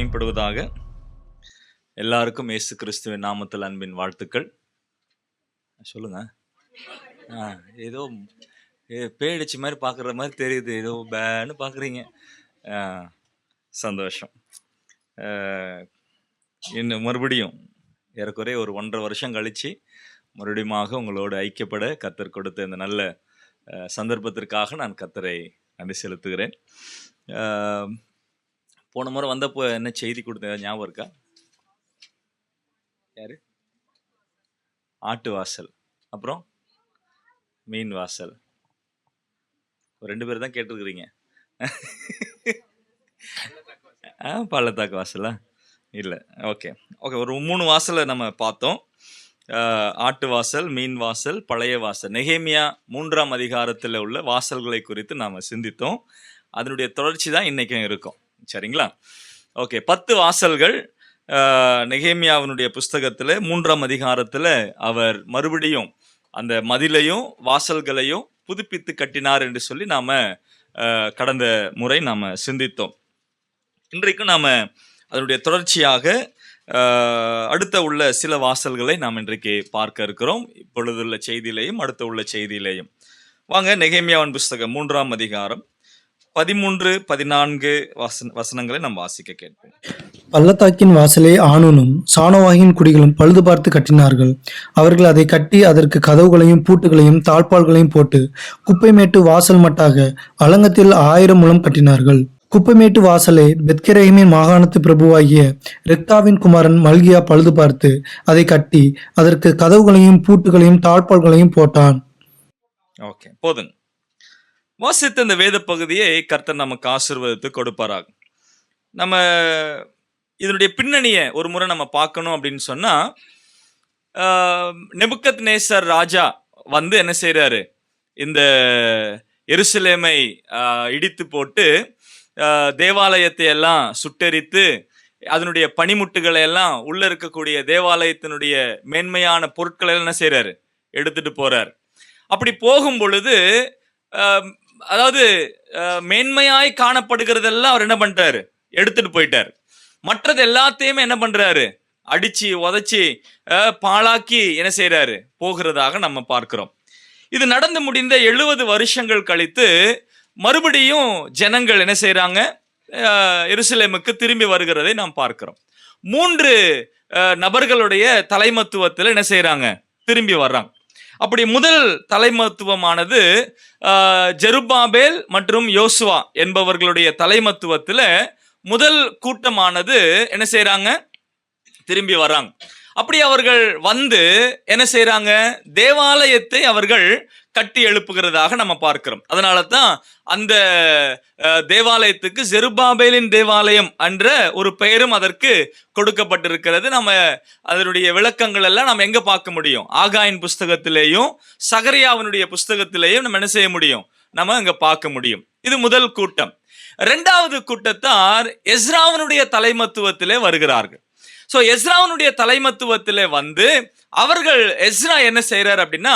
மகிமைப்படுவதாக. எல்லாருக்கும் இயேசு கிறிஸ்துவின் நாமத்தில் அன்பின் வாழ்த்துக்கள். சொல்லுங்க. ஏதோ பேடிச்சு மாதிரி பார்க்குற மாதிரி தெரியுது, ஏதோ பேன்னு பார்க்குறீங்க. சந்தோஷம். இன்னும் மறுபடியும் ஏறக்குறைய ஒரு 1.5 வருஷம் கழித்து மறுபடியும் உங்களோடு ஐக்கியப்பட கர்த்தர் கொடுத்த இந்த நல்ல சந்தர்ப்பத்திற்காக நான் கர்த்தரை நன்றி செலுத்துகிறேன். போன முறை வந்தப்போ என்ன செய்தி கொடுத்த ஞாபகம் இருக்கா? யாரு? ஆட்டு வாசல், அப்புறம் மீன் வாசல். 2 பேர் தான் கேட்டிருக்கிறீங்க. பள்ளத்தாக்கு வாசலா? இல்லை. ஓகே, ஒரு 3 வாசலை நம்ம பார்த்தோம். ஆட்டு வாசல், மீன் வாசல், பழைய வாசல். நெகேமியா 3ஆம் அதிகாரத்தில் உள்ள வாசல்களை குறித்து நாம் சிந்தித்தோம். அதனுடைய தொடர்ச்சி தான் இன்றைக்கும் இருக்கும். சரிங்களா? ஓகே, 10 வாசல்கள் நெகேமியாவினுடைய புஸ்தகத்தில் 3ஆம் அதிகாரத்தில் அவர் மறுபடியும் அந்த மதிலையும் வாசல்களையும் புதுப்பித்து கட்டினார் என்று சொல்லி நாம் கடந்த முறை நாம் சிந்தித்தோம். இன்றைக்கும் நாம் அதனுடைய தொடர்ச்சியாக அடுத்த உள்ள சில வாசல்களை நாம் இன்றைக்கு பார்க்க இருக்கிறோம். இப்பொழுதுள்ள செய்தியிலையும் அடுத்த உள்ள செய்தியிலையும். வாங்க, நெகேமியாவின் புஸ்தகம் 3ஆம் அதிகாரம் 13-14 வசனங்களை நாம் வாசிக்க கேட்போம். பள்ளத்தாக்கின் வாசலை ஆனூனும் சானோவாகின் குடிகளும் பழுது பார்த்து கட்டினார்கள். அவர்கள் அதை கட்டி அதற்கு கதவுகளையும் பூட்டுகளையும் தாழ்பால்களையும் போட்டு குப்பைமேட்டு வாசல் மட்டாக அலங்கத்தில் 1000 முழம் கட்டினார்கள். குப்பைமேட்டு வாசலை பெத்கெரேமின் மாகாணத்து பிரபுவாகிய ரெக்தாவின் குமாரன் மல்கியா பழுது பார்த்து அதை கட்டி அதற்கு கதவுகளையும் பூட்டுகளையும் தாழ்பால்களையும் போட்டான். ஓகே, போதுங்க. வாசித்த இந்த வேத பகுதியை கர்த்தர் நமக்கு ஆசீர்வாதத்தை கொடுப்பாராக. நம்ம இதனுடைய பின்னணியை ஒரு முறை நம்ம பார்க்கணும் அப்படின்னு சொன்னா, நெபுக்கத்நேசர் ராஜா வந்து என்ன செய்யறாரு? இந்த எருசலேமை இடித்து போட்டு தேவாலயத்தை எல்லாம் சுட்டெரித்து அதனுடைய பனிமுட்டுகளை எல்லாம் உள்ள இருக்கக்கூடிய தேவாலயத்தினுடைய மேன்மையான பொருட்களை எல்லாம் என்ன செய்யறாரு? எடுத்துட்டு போறார். அப்படி போகும் பொழுது அதாவது மேன்மையாய் காணப்படுகிறதெல்லாம் அவர் என்ன பண்றாரு? எடுத்துட்டு போயிட்டார். மற்றது எல்லாத்தையுமே என்ன பண்றாரு? அடிச்சு உதைச்சி பாழாக்கி என்ன செய்யறாரு? போகிறதாக நம்ம பார்க்கிறோம். இது நடந்து முடிந்த 70 வருஷங்கள் கழித்து மறுபடியும் ஜனங்கள் என்ன செய்யறாங்க? எருசலேமுக்கு திரும்பி வருகிறதை நாம் பார்க்கிறோம். 3 நபர்களுடைய தலைமத்துவத்தில் என்ன செய்யறாங்க? திரும்பி வர்றாங்க. அப்படி முதல் தலைமத்துவமானது ஜெருபாபேல் மற்றும் யோசுவா என்பவர்களுடைய தலைமத்துவத்தில் முதல் கூட்டமானது என்ன செய்யறாங்க? திரும்பி வர்றாங்க. அப்படி அவர்கள் வந்து என்ன செய்யறாங்க? தேவாலயத்தை அவர்கள் கட்டி எழுப்புகிறதாக நம்ம பார்க்கிறோம். அதனால தான் அந்த தேவாலயத்துக்கு ஜெருபாபேலின் தேவாலயம் என்ற ஒரு பெயரும் அதற்கு கொடுக்கப்பட்டிருக்கிறது. நம்ம அதனுடைய விளக்கங்கள் எல்லாம் நம்ம எங்க பார்க்க முடியும்? ஆகாயின் புஸ்தகத்திலேயும் சகரியாவினுடைய புஸ்தகத்திலேயும் நம்ம என்ன செய்ய முடியும்? நம்ம அங்க பார்க்க முடியும். இது முதல் கூட்டம். 2வது கூட்டத்தார் எஸ்ராவினுடைய தலைமத்துவத்திலே வருகிறார்கள். ஸோ எஸ்ராவினுடைய தலைமத்துவத்திலே வந்து அவர்கள் எஸ்ரா என்ன செய்யறார் அப்படின்னா,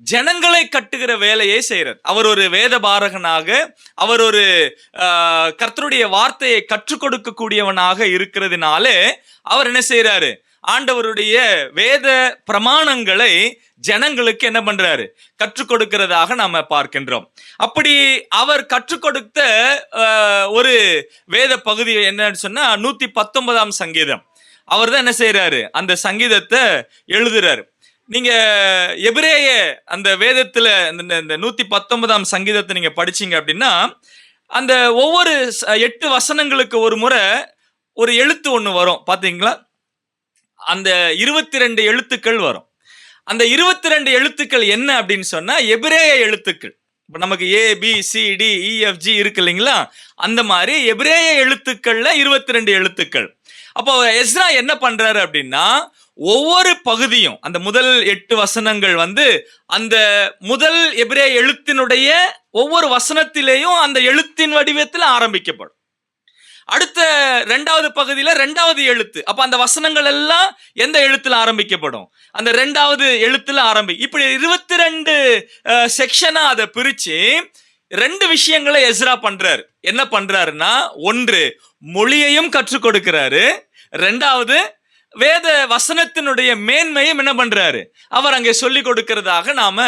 ஜனங்களை கட்டுகிற வேலையை செய்யறார். அவர் ஒரு வேத பாரகனாக, அவர் ஒரு கர்த்தருடைய வார்த்தையை கற்றுக் கொடுக்க கூடியவனாக இருக்கிறதுனாலே அவர் என்ன செய்யறாரு? ஆண்டவருடைய வேத பிரமாணங்களை ஜனங்களுக்கு என்ன பண்றாரு? கற்றுக் கொடுக்கிறதாக நாம பார்க்கின்றோம். அப்படி அவர் கற்றுக் கொடுத்த ஒரு வேத பகுதி என்னன்னு சொன்னா 119ஆம் சங்கீதம். அவர் தான் என்ன செய்யறாரு? அந்த சங்கீதத்தை எழுதுறாரு. நீங்க எபிரேய அந்த வேதத்துல இந்த 119ஆம் சங்கீதத்தை நீங்க படிச்சீங்க அப்படின்னா, அந்த ஒவ்வொரு 8 வசனங்களுக்கு ஒரு முறை ஒரு எழுத்து ஒண்ணு வரும். பாத்தீங்களா? அந்த 22 எழுத்துக்கள் வரும். அந்த 22 எழுத்துக்கள் என்ன அப்படின்னு சொன்னா எபிரேய எழுத்துக்கள். இப்ப நமக்கு ABCDEFG இருக்கு இல்லைங்களா? அந்த மாதிரி எபிரேய எழுத்துக்கள்ல 22 எழுத்துக்கள். அப்போ எஸ்ரா என்ன பண்றாரு அப்படின்னா, ஒவ்வொரு பகுதியும் அந்த முதல் 8 வசனங்கள் வந்து அந்த முதல் எபிரேய எழுத்தினுடைய ஒவ்வொரு வசனத்திலேயும் அந்த எழுத்தின் வடிவத்தில் ஆரம்பிக்கப்படும். அடுத்த 2வது பகுதியில 2வது எழுத்து. அப்ப அந்த வசனங்கள் எல்லாம் எந்த எழுத்துல ஆரம்பிக்கப்படும்? அந்த 2வது எழுத்துல இப்படி 22 செக்ஷனா அதை பிரிச்சு ரெண்டு விஷயங்களை எஸ்ரா பண்றாரு. என்ன பண்றாருன்னா, ஒன்று மொழியையும் கற்றுக் கொடுக்கிறாரு, ரெண்டாவது வேத வசனத்தினுடைய மேன்மையும் என்ன பண்றாரு, அவர் அங்கே சொல்லிக் கொடுக்கிறதாக நாம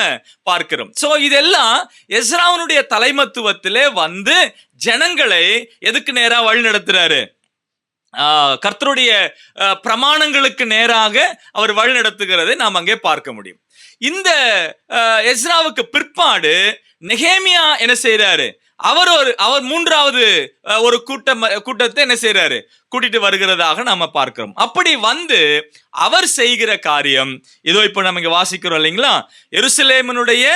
பார்க்கிறோம். சோ இதெல்லாம் எஸ்ராவுடைய தலைமத்துவத்திலே வந்து ஜனங்களை எதுக்கு நேரா வழி நடத்துறாரு, கர்த்தருடைய பிரமாணங்களுக்கு நேராக அவர் வழி நடத்துகிறதை நாம் அங்கே பார்க்க முடியும். இந்த எஸ்ராவுக்கு பிற்பாடு நெகேமியா என்ன செய்யறாரு, அவர் மூன்றாவது ஒரு கூட்டத்தை என்ன செய்யறாரு, கூட்டிட்டு வருகிறதாக நாம பார்க்கிறோம். அப்படி வந்து அவர் செய்கிற காரியம் இதோ இப்ப நம்ம இங்க வாசிக்கிறோம் இல்லைங்களா, எருசலேமினுடைய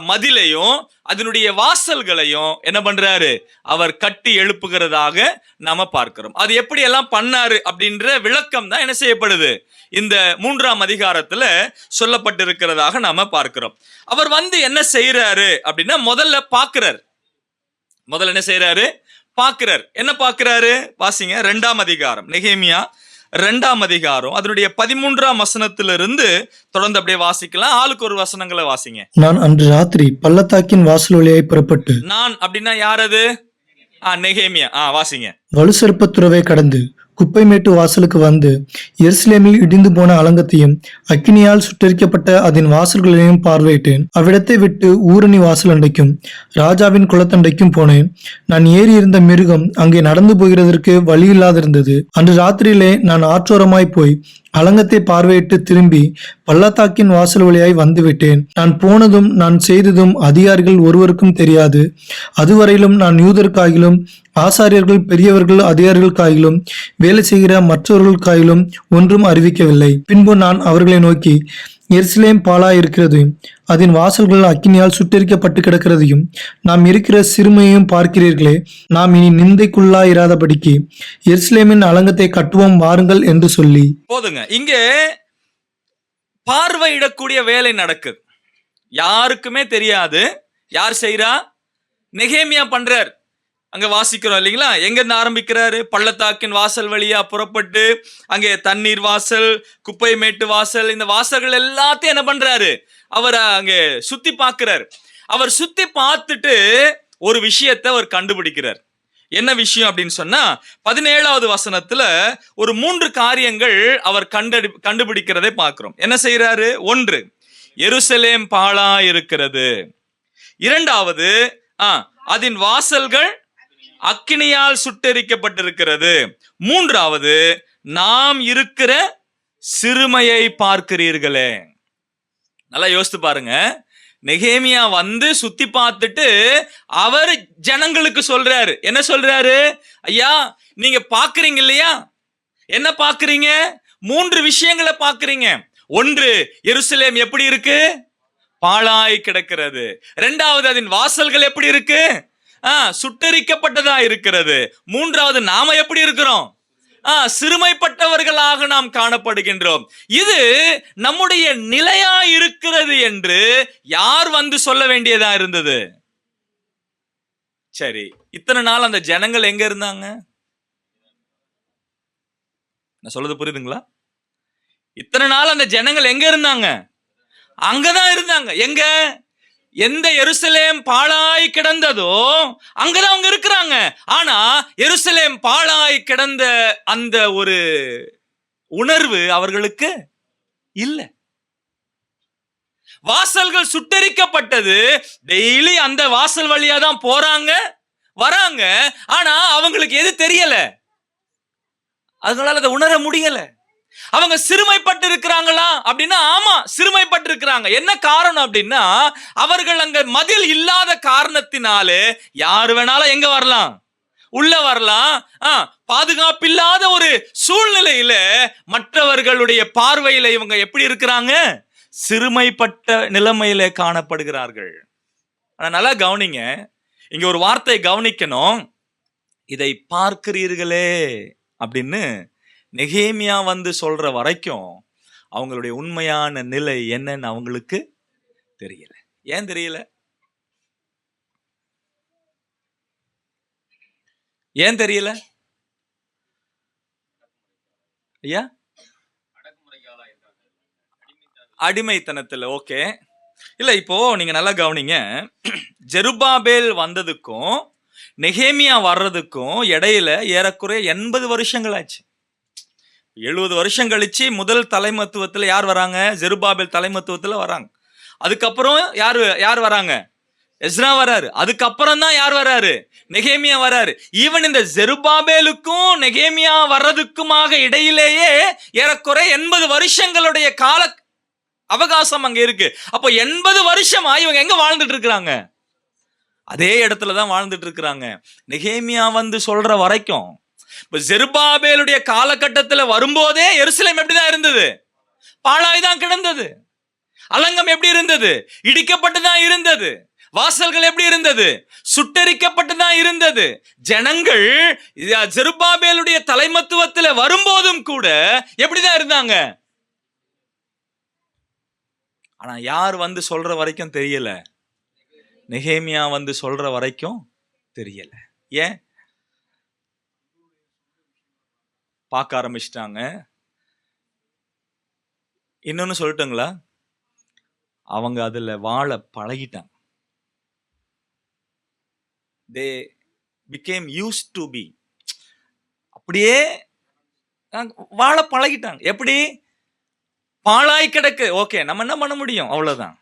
மதிலையும் அதனுடைய வாசல்களையும் என்ன பண்றாரு, அவர் கட்டி எழுப்புகிறதாக நாம பார்க்கிறோம். அது எப்படி எல்லாம் பண்ணாரு அப்படின்ற விளக்கம் தான் என்ன செய்யப்படுது, இந்த 3ஆம் அதிகாரத்துல சொல்லப்பட்டிருக்கிறதாக நாம பார்க்கிறோம். அவர் வந்து என்ன செய்யறாரு அப்படின்னா, முதல்ல என்ன செய்யறாரு, பார்க்கிறார். என்ன பார்க்கிறாரு வாசிங்க, 2ஆம் அதிகாரம், நெகேமியா 2ஆம் அதிகாரம் அதனுடைய 13ஆம் வசனத்திலிருந்து தொடர்ந்து அப்படியே வாசிக்கலாம். ஆளுக்கு ஒரு வசனங்களை வாசிங்க. நான் அன்று ராத்திரி பள்ளத்தாக்கின் வாசல் வழியாய் புறப்பட்டு. நான் அப்படின்னா யார் அது, நெகேமியா. வாசிங்க. வலுசெருப்பத்துறவை கடந்து குப்பைமேட்டு வாசலுக்கு வந்து எருசலேமில் இடிந்து போன அலங்கத்தையும் அக்கினியால் சுட்டரிக்கப்பட்ட அதன் வாசல்களையும் பார்வையிட்டேன். அவ்விடத்தை விட்டு ஊரணி வாசல் அண்டைக்கும் ராஜாவின் குளத்தண்டைக்கும் போனேன். நான் ஏறி இருந்த மிருகம் அங்கே நடந்து போகிறதற்கு வழி இல்லாதிருந்தது. அன்று ராத்திரியிலே நான் ஆற்றோரமாய் போய் அலங்கத்தை பார்வையிட்டு திரும்பி பள்ளத்தாக்கின் வாசல் வழியாய் வந்துவிட்டேன். நான் போனதும் நான் செய்ததும் அதிகாரிகள் ஒருவருக்கும் தெரியாது. அதுவரையிலும் நான் யூதருக்காகிலும் ஆசாரியர்கள் பெரியவர்கள் அதிகாரிகளுக்காகிலும் வேலை செய்கிற மற்றவர்களுக்காயிலும் ஒன்றும் அறிவிக்கவில்லை. பின்பு நான் அவர்களை நோக்கி, எருசலேம் பாழாயிருக்கிறது, அதன் வாசல்கள் அக்கினியால் சுட்டெரிக்கப்பட்டு கிடக்கிறதையும் நாம் இருக்கிற சிறுமையையும் பார்க்கிறீர்களே. நாம் இனி நிந்தைக்குள்ளாயிராதபடிக்கு எருசலேமின் அலங்கத்தை கட்டுவோம் வாருங்கள் என்று சொல்லி. போதுங்க, இங்கே பார்வையிடக்கூடிய வேலை நடக்குது, யாருக்குமே தெரியாது. யார் செய்யறா, நெகேமியா பண்றார். அங்க வாசிக்கிறோம் இல்லைங்களா, எங்க இருந்து ஆரம்பிக்கிறாரு, பள்ளத்தாக்கின் வாசல் வழியா புறப்பட்டு அங்கே தண்ணீர் வாசல், குப்பை மேட்டு வாசல், இந்த வாசல்கள் எல்லாத்தையும் என்ன பண்றாரு, அவர் அங்கே சுத்தி பார்க்கிறார். அவர் சுத்தி பார்த்துட்டு ஒரு விஷயத்தை அவர் கண்டுபிடிக்கிறார். என்ன விஷயம் அப்படின்னு சொன்னா, 17வது வசனத்துல ஒரு 3 காரியங்கள் அவர் கண்டுபிடிக்கிறதை பார்க்கிறோம். என்ன செய்யறாரு, ஒன்று எருசலேம் பாழா இருக்கிறது, இரண்டாவது அதன் வாசல்கள் அக்கினியால் சுட்டெரிக்கப்பட்டிருக்கிறது, மூன்றாவது நாம் இருக்கிற சிறுமையை பார்க்கிறீர்களே. நல்லா யோசித்து பாருங்க, நெகேமியா வந்து சுத்தி பார்த்துட்டு அவர் ஜனங்களுக்கு சொல்றாரு. என்ன சொல்றாரு, ஐயா நீங்க பாக்குறீங்க இல்லையா, என்ன பாக்குறீங்க, 3 விஷயங்களை பாக்குறீங்க. ஒன்று, எருசலேம் எப்படி இருக்கு, பாழாய் கிடக்கிறது. இரண்டாவது, அதன் வாசல்கள் எப்படி இருக்கு, சுட்டரிக்கப்பட்டதா இருக்கிறது. மூன்றாவது, நாம எப்படி இருக்கிறோம், சிறுமைப்பட்டவர்களாக நாம் காணப்படுகின்றோம். இது நம்முடைய நிலையா இருக்கிறது என்று யார் வந்து சொல்ல வேண்டியதா இருந்தது? சரி, இத்தனை நாள் அந்த ஜனங்கள் எங்க இருந்தாங்க? நான் சொல்றது புரியுதுங்களா? இத்தனை நாள் அந்த ஜனங்கள் எங்க இருந்தாங்க? அங்கதான் இருந்தாங்க. எங்க, எந்த எருசலேம் பாழாய் கிடந்ததோ அங்கதான் அவங்க இருக்கிறாங்க. ஆனா எருசலேம் பாழாய் கிடந்த அந்த ஒரு உணர்வு அவர்களுக்கு இல்ல. வாசல்கள் சுட்டரிக்கப்பட்டது, டெய்லி அந்த வாசல் வழியா தான் போறாங்க வராங்க. ஆனா அவங்களுக்கு எது தெரியல, அதனால அதை உணர முடியல. அவங்க சிறுமைப்பட்டு இருக்கிறாங்களா அப்படின்னா, ஆமா சிறுமைப்பட்டு இருக்கிறாங்க. என்ன காரணம் அப்படின்னா, அவர்கள் அங்க மதில் இல்லாத காரணத்தினாலே யாரு வேணாலும் எங்க வரலாம், உள்ள வரலாம். பாதுகாப்பில்லாத ஒரு சூழ்நிலையில மற்றவர்களுடைய பார்வையில இவங்க எப்படி இருக்கிறாங்க, சிறுமைப்பட்ட நிலைமையில காணப்படுகிறார்கள். ஆனா நல்லா கவனிங்க, இங்க ஒரு வார்த்தை கவனிக்கணும். இதை பார்க்கிறீர்களே அப்படின்னு நெகேமியா வந்து சொல்ற வரைக்கும் அவங்களுடைய உண்மையான நிலை என்னன்னு அவங்களுக்கு தெரியல. ஏன் தெரியல? ஏன் தெரியல ஐயா? அடிமைத்தனத்துல. ஓகே, இல்ல இப்போ நீங்க நல்லா கவனிங்க. ஜெருபாபேல் வந்ததுக்கும் நெகேமியா வர்றதுக்கும் இடையில ஏறக்குறைய 80 வருஷங்கள் ஆச்சு. 70 வருஷம் கழிச்சு முதல் தலைமத்துவத்துல யார் வராங்க? ஜெருபாபேல் தலைமத்துவத்துல வராங்க. அதுக்கப்புறம் யார் வராங்க? எஸ்ரா வராரு. அதுக்கப்புறம் தான் யார் வராரு? நெகேமியா வராரு. ஈவன் இந்த ஜெருபாபேலுக்கும் நெகேமியா வர்றதுக்குமாக இடையிலேயே ஏறக்குறைய 80 வருஷங்களுடைய கால அவகாசம் அங்க இருக்கு. அப்போ 80 வருஷமா இவங்க எங்க வாழ்ந்துட்டு இருக்கிறாங்க? அதே இடத்துல தான் வாழ்ந்துட்டு இருக்கிறாங்க. நெகேமியா வந்து சொல்ற வரைக்கும். இப்ப ஜெருபாபேலுடைய காலகட்டத்துல வரும்போதே எருசலேம் எப்படிதான் இருந்தது? பாழாய் தான் கிடந்தது. அலங்கம் எப்படி இருந்தது? இடிக்கப்பட்டு தான் இருந்தது. வாசல்கள் எப்படி இருந்தது? சுட்டெரிக்கப்பட்டு தான் இருந்தது. ஜனங்கள் ஜெருபாபேலுடைய தலைமத்துவத்துல வரும்போதும் கூட எப்படிதான் இருந்தாங்க? ஆனா யார் வந்து சொல்ற வரைக்கும் தெரியல. நெகேமியா வந்து சொல்ற வரைக்கும் தெரியல. ஏன்? பார்க்க ஆரம்பிச்சிட்டாங்க. இன்னொன்னு சொல்லட்டுங்களா? அவங்க அதுல வாழ பழகிட்டாங்க. they became used to be. அப்படியே வாழ பழகிட்டாங்க. எப்படி? பாழாய் கிடக்கு, ஓகே, நம்ம என்ன பண்ண முடியும்? அவ்வளவுதான்.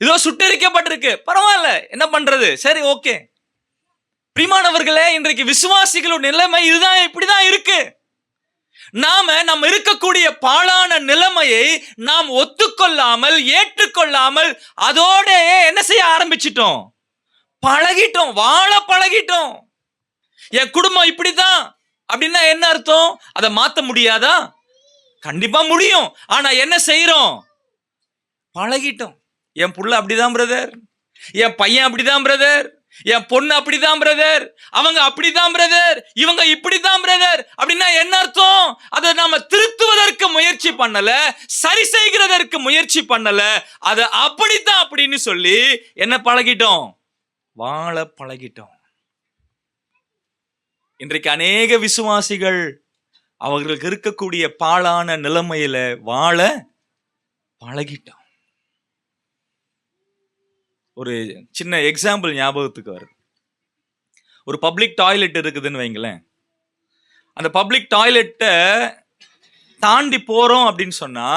இதோ சுட்டெரிக்கப்பட்டிருக்கு, பரவாயில்ல, என்ன பண்றது? சரி, ஓகே. பிரியமானவர்களே, இன்றைக்கு விசுவாசிகளோட நிலைமை இதுதான், இப்படிதான் இருக்கு. நம்ம இருக்கக்கூடிய பாழான நிலைமையை நாம் ஒத்துக்கொள்ளாமல் ஏற்றுக்கொள்ளாமல் அதோட என்ன செய்ய ஆரம்பிச்சிட்டோம்? பழகிட்டோம், வாழ பழகிட்டோம். என் குடும்பம் இப்படிதான் அப்படின்னா என்ன அர்த்தம்? அதை மாத்த முடியாதா? கண்டிப்பா முடியும். ஆனா என்ன செய்யறோம்? பழகிட்டோம். என் புள்ள அப்படிதான் பிரதர், என் பையன் அப்படிதான் பிரதர், என் பொண்ணு அப்படிதான் பிரதர், அவங்க அப்படிதான் பிரதர், இவங்க இப்படிதான் பிரதர் அப்படின்னா என்ன அர்த்தம்? அதை நாம திருத்துவதற்கு முயற்சி பண்ணல, சரி செய்கிறதற்கு முயற்சி பண்ணல, அதை அப்படித்தான் அப்படின்னு சொல்லி என்ன பழகிட்டோம்? வாழ பழகிட்டோம். இன்றைக்கு அநேக விசுவாசிகள் அவர்களுக்கு இருக்கக்கூடிய பாழான நிலைமையில வாழ பழகிட்டோம். ஒரு சின்ன எக்ஸாம்பிள் ஞாபகத்துக்கு வருது. ஒரு பப்ளிக் டாய்லெட் இருக்குதுன்னு வைங்களேன். அந்த பப்ளிக் டாய்லெட்டை தாண்டி போறோம் அப்படின்னு சொன்னா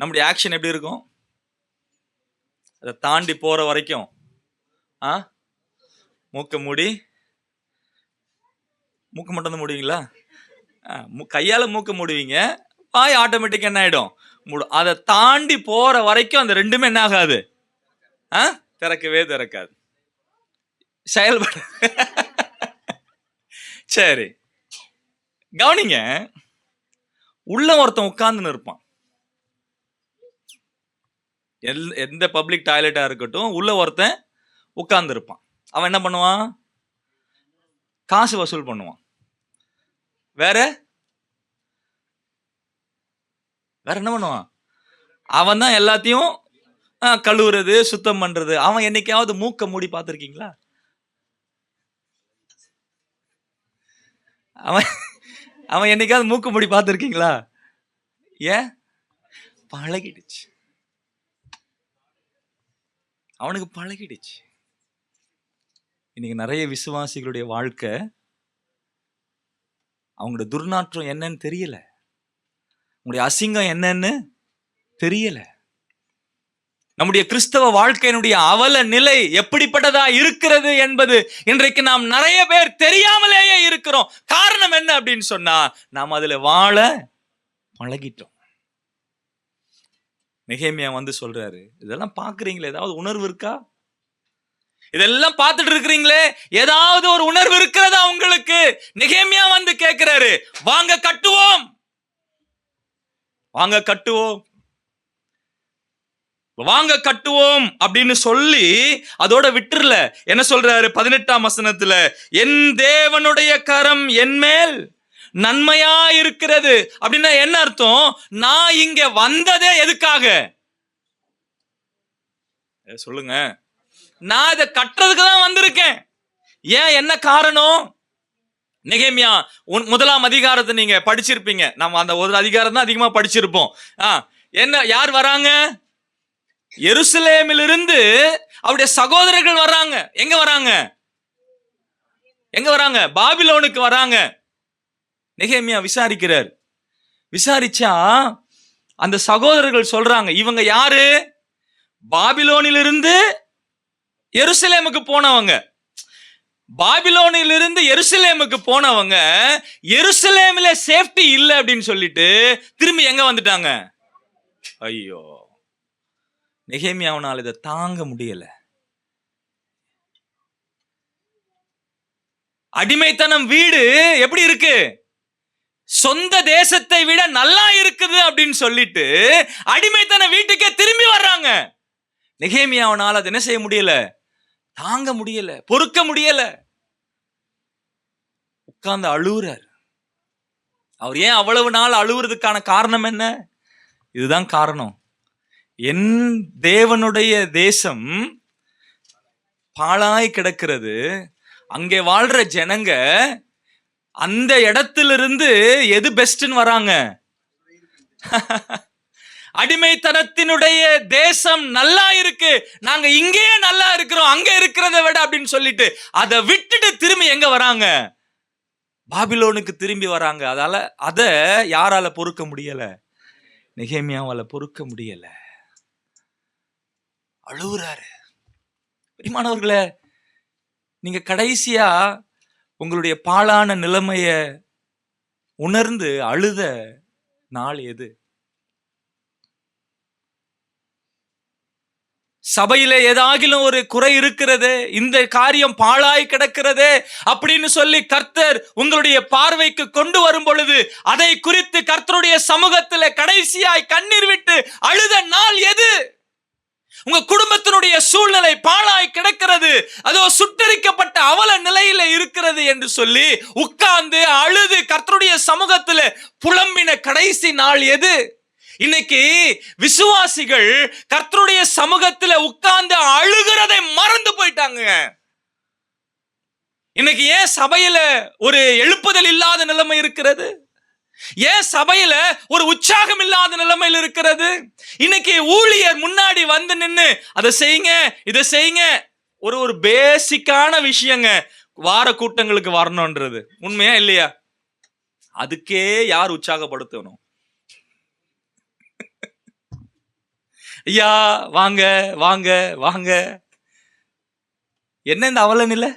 நம்முடைய ஆக்ஷன் எப்படி இருக்கும்? அதை தாண்டி போற வரைக்கும் மூக்க மூடி, மூக்க மட்டும் தான் மூடுவீங்களா? கையால மூக்க மூடுவீங்க, வாய் ஆட்டோமேட்டிக் என்ன ஆயிடும்? மூடும். அதை தாண்டி போற வரைக்கும் அந்த ரெண்டுமே என்ன ஆகாது? திறக்கவே திறக்காது, செயல்பட. சரி, கவனிங்க. உள்ள ஒருத்தன் உட்கார்ந்துன்னு இருப்பான். எந்த பப்ளிக் டாய்லெட்டா இருக்கட்டும், உள்ள ஒருத்தன் உட்கார்ந்து இருப்பான். அவன் என்ன பண்ணுவான்? காசு வசூல் பண்ணுவான். வேற என்ன பண்ணுவான்? அவன் தான் எல்லாத்தையும் கழுவுறது, சுத்தம் பண்றது. அவன் என்னைக்காவது மூக்க மூடி பார்த்திருக்கீங்களா? அவன் என்னைக்காவது மூக்க மூடி பார்த்திருக்கீங்களா? ஏன்? பழகிடுச்சு, அவனுக்கு பழகிடுச்சு. இன்னைக்கு நிறைய விசுவாசிகளுடைய வாழ்க்கை, அவங்களுடைய துர்நாற்றம் என்னன்னு தெரியல, உங்களுடைய அசிங்கம் என்னன்னு தெரியல. நம்முடைய கிறிஸ்தவ வாழ்க்கையினுடைய அவல நிலை எப்படிப்பட்டதா இருக்கிறது என்பது இன்றைக்கு நாம் நிறைய பேர் தெரியாமலேயே இருக்கிறோம். காரணம் என்ன அப்படின்னு சொன்னா, நாம் அதுல வாழ பழகிட்டோம். நெகேமியா வந்து சொல்றாரு, இதெல்லாம் பாக்குறீங்களே, ஏதாவது உணர்வு இருக்கா? இதெல்லாம் பார்த்துட்டு இருக்கிறீங்களே, ஏதாவது ஒரு உணர்வு இருக்கிறதா உங்களுக்கு? நெகேமியா வந்து கேட்கிறாரு, வாங்க கட்டுவோம், வாங்க கட்டுவோம், வாங்க கட்டுவோம் அப்படின்னு சொல்லி அதோட விட்டுறல. என்ன சொல்றாரு 18ஆம் வசனத்துல? என் தேவனுடைய கரம் என் மேல் நன்மையா இருக்கிறது அப்படின்னா என்ன அர்த்தம்? நான் இங்க வந்ததே எதுக்காக சொல்லுங்க? நான் இதை கட்டுறதுக்கு தான் வந்திருக்கேன். ஏன்? என்ன காரணம்? நெகேமியா 1ஆம் அதிகாரத்தை நீங்க படிச்சிருப்பீங்க. நம்ம அந்த ஒரு அதிகாரம் தான் அதிகமா படிச்சிருப்போம். என்ன, யார் வராங்க? எருசலேமிலிருந்து அவருடைய சகோதரர்கள் வராங்க. எங்க வராங்க? எங்க வராங்க? பாபிலோனுக்கு வராங்க. நெகேமியா விசாரிக்கிறார். விசாரிச்சா அந்த சகோதரர்கள் சொல்றாங்க, இவங்க யாரு? பாபிலோனிலிருந்து எருசலேமுக்கு போனவங்க. பாபிலோனிலிருந்து எருசலேமுக்கு போனவங்க எருசலேமில சேஃப்டி இல்லை அப்படின்னு சொல்லிட்டு திரும்பி எங்க வந்துட்டாங்க? ஐயோ, நெகேமியாவினால் இதை தாங்க முடியல. அடிமைத்தனம் வீடு எப்படி இருக்கு? சொந்த தேசத்தை விட நல்லா இருக்குது அப்படின்னு சொல்லிட்டு அடிமைத்தன வீட்டுக்கே திரும்பி வர்றாங்க. நெகேமியாவினால் அதை என்ன செய்ய முடியல? தாங்க முடியல, பொறுக்க முடியல. உட்கார்ந்து அழுவுறார். அவர் ஏன் அவ்வளவு நாள் அழுவுறதுக்கான காரணம் என்ன? இதுதான் காரணம். என் தேவனுடைய தேசம் பாழாய் கிடக்கிறது. அங்கே வாழ்ற ஜனங்க அந்த இடத்திலிருந்து எது பெஸ்ட்னு வராங்க? அடிமைத்தனத்தினுடைய தேசம் நல்லா இருக்கு, நாங்க இங்கேயே நல்லா இருக்கிறோம், அங்க இருக்கிறத விட அப்படின்னு சொல்லிட்டு அதை விட்டுட்டு திரும்பி எங்க வராங்க? பாபிலோனுக்கு திரும்பி வராங்க. அத யாரால பொறுக்க முடியல? நெகேமியாவால பொறுக்க முடியல. அழுவுறாரு. பிரியமானவர்களே, நீங்க கடைசியா உங்களுடைய பாழான நிலைமைய உணர்ந்து அழுத நாள் எது? சபையில ஏதாகிலும் ஒரு குறை இருக்கிறது, இந்த காரியம் பாழாய் கிடக்கிறது அப்படின்னு சொல்லி கர்த்தர் உங்களுடைய பார்வைக்கு கொண்டு வரும் பொழுது அதை குறித்து கர்த்தருடைய சமூகத்துல கடைசியாய் கண்ணீர் விட்டு அழுத நாள் எது? உங்க குடும்பத்தினுடைய சூழ்நிலை பாழாய் கிடக்கிறது, அதோ சுட்டரிக்கப்பட்ட அவல நிலையில இருக்கிறது என்று சொல்லி உட்கார்ந்து அழுது கர்த்தருடைய சமூகத்துல புலம்பின கடைசி நாள் எது? இன்னைக்கு விசுவாசிகள் கர்த்தருடைய சமூகத்துல உட்கார்ந்து அழுகிறதை மறந்து போயிட்டாங்க. இன்னைக்கு ஏன் சபையில ஒரு எழுப்புதல் இல்லாத நிலைமை இருக்கிறது? ஏன் சபையில ஒரு உற்சாகம் இல்லாத நிலைமையில் இருக்கிறது? இன்னைக்கு ஊழியர் முன்னாடி வந்து நின்னு அதை செய்யுங்க, இதை செய்யுங்க, ஒரு பேசிக்கான விஷயங்க, வார கூட்டங்களுக்கு வரணும்ன்றது உண்மையா இல்லையா? அதுக்கே யார் உற்சாகப்படுத்தணும்? ஐயா வாங்க வாங்க வாங்க. என்ன இந்த அவல நிலை?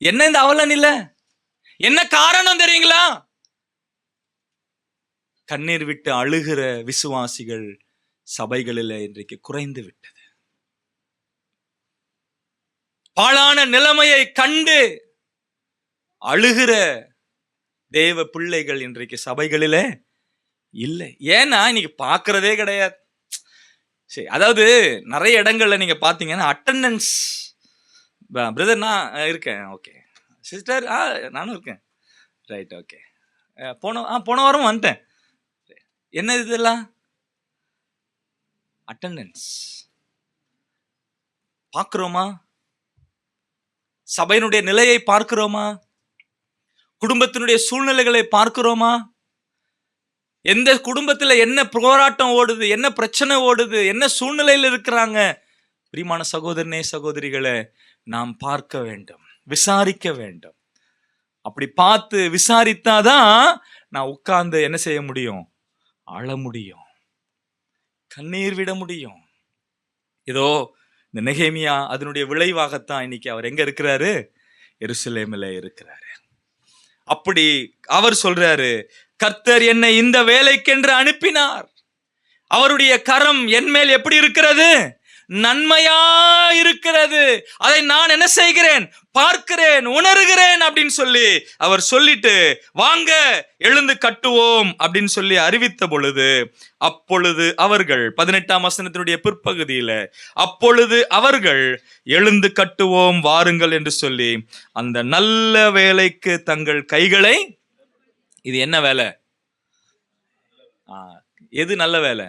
என்ன இந்த அவல நிலை? என்ன காரணம் தெரியுங்களா? கண்ணீர் விட்டு அழுகிற விசுவாசிகள் சபைகளில் இன்றைக்கு குறைந்து விட்டது. பாழான நிலைமையை கண்டு அழுகிற தேவ பிள்ளைகள் இன்றைக்கு சபைகளிலே இல்லை. ஏன்னா இன்னைக்கு பார்க்கறதே கிடையாது. சரி, அதாவது நிறைய இடங்கள்ல நீங்க பாத்தீங்கன்னா அட்டெண்டன்ஸ், பிரதர் நான் இருக்கேன், ஓகே சிஸ்டர் நானும் இருக்கேன், ரைட் ஓகே, போன வாரம் வந்துட்டேன், என்ன இதெல்லாம் அட்டெண்டன்ஸ் பார்க்கிறோமா? சபையினுடைய நிலையை பார்க்கிறோமா? குடும்பத்தினுடைய சூழ்நிலைகளை பார்க்கிறோமா? எந்த குடும்பத்துல என்ன போராட்டம் ஓடுது, என்ன பிரச்சனை ஓடுது, என்ன சூழ்நிலையில் இருக்கிறாங்க? பிரியமான சகோதரனே சகோதரிகளை நாம் பார்க்க வேண்டும், விசாரிக்க வேண்டும். அப்படி பார்த்து விசாரித்தாதான் நான் உட்கார்ந்து என்ன செய்ய முடியும்? அழ முடியும், கண்ணீர் விட முடியும். இதோ இந்த நெகேமியா அதனுடைய விளைவாகத்தான் இன்னைக்கு அவர் எங்க இருக்கிறாரு? எருசலேமில் இருக்கிறாரு. அப்படி அவர் சொல்றாரு, கர்த்தர் என்னை இந்த வேலைக்கென்று அனுப்பினார், அவருடைய கரம் என் மேல் எப்படி இருக்கிறது? நன்மையா இருக்கிறது, அதை நான் என்ன செய்கிறேன்? பார்க்கிறேன், உணர்கிறேன் அப்படின்னு சொல்லி அவர் சொல்லிட்டு வாங்க எழுந்து கட்டுவோம் அப்படின்னு சொல்லி அறிவித்த பொழுது, அப்பொழுது அவர்கள் 18ஆம் வசனத்தினுடைய பிற்பகுதியில, அப்பொழுது அவர்கள் எழுந்து கட்டுவோம் வாருங்கள் என்று சொல்லி அந்த நல்ல வேலைக்கு தங்கள் கைகளை, இது என்ன வேலை? எது நல்ல வேலை?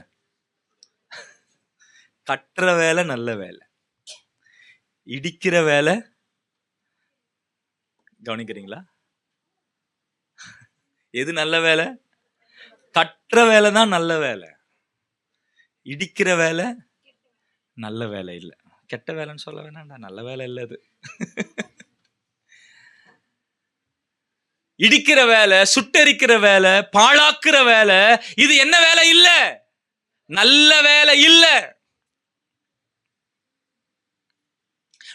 கட்டுற வேலை நல்ல வேலை, இடிக்கிற வேலை கவனிக்கிறீங்களா? எது நல்ல வேலை? கட்டுற வேலை தான் நல்ல வேலை. இடிக்கிற வேலை நல்ல வேலை இல்லை. கெட்ட வேலைன்னு சொல்ல வேணாம்டா, நல்ல வேலை இல்லை அது. இடிக்கிற வேலை, சுட்டெரிக்கிற வேலை, பாழாக்குற வேலை, இது என்ன வேலை இல்ல? நல்ல வேலை இல்ல.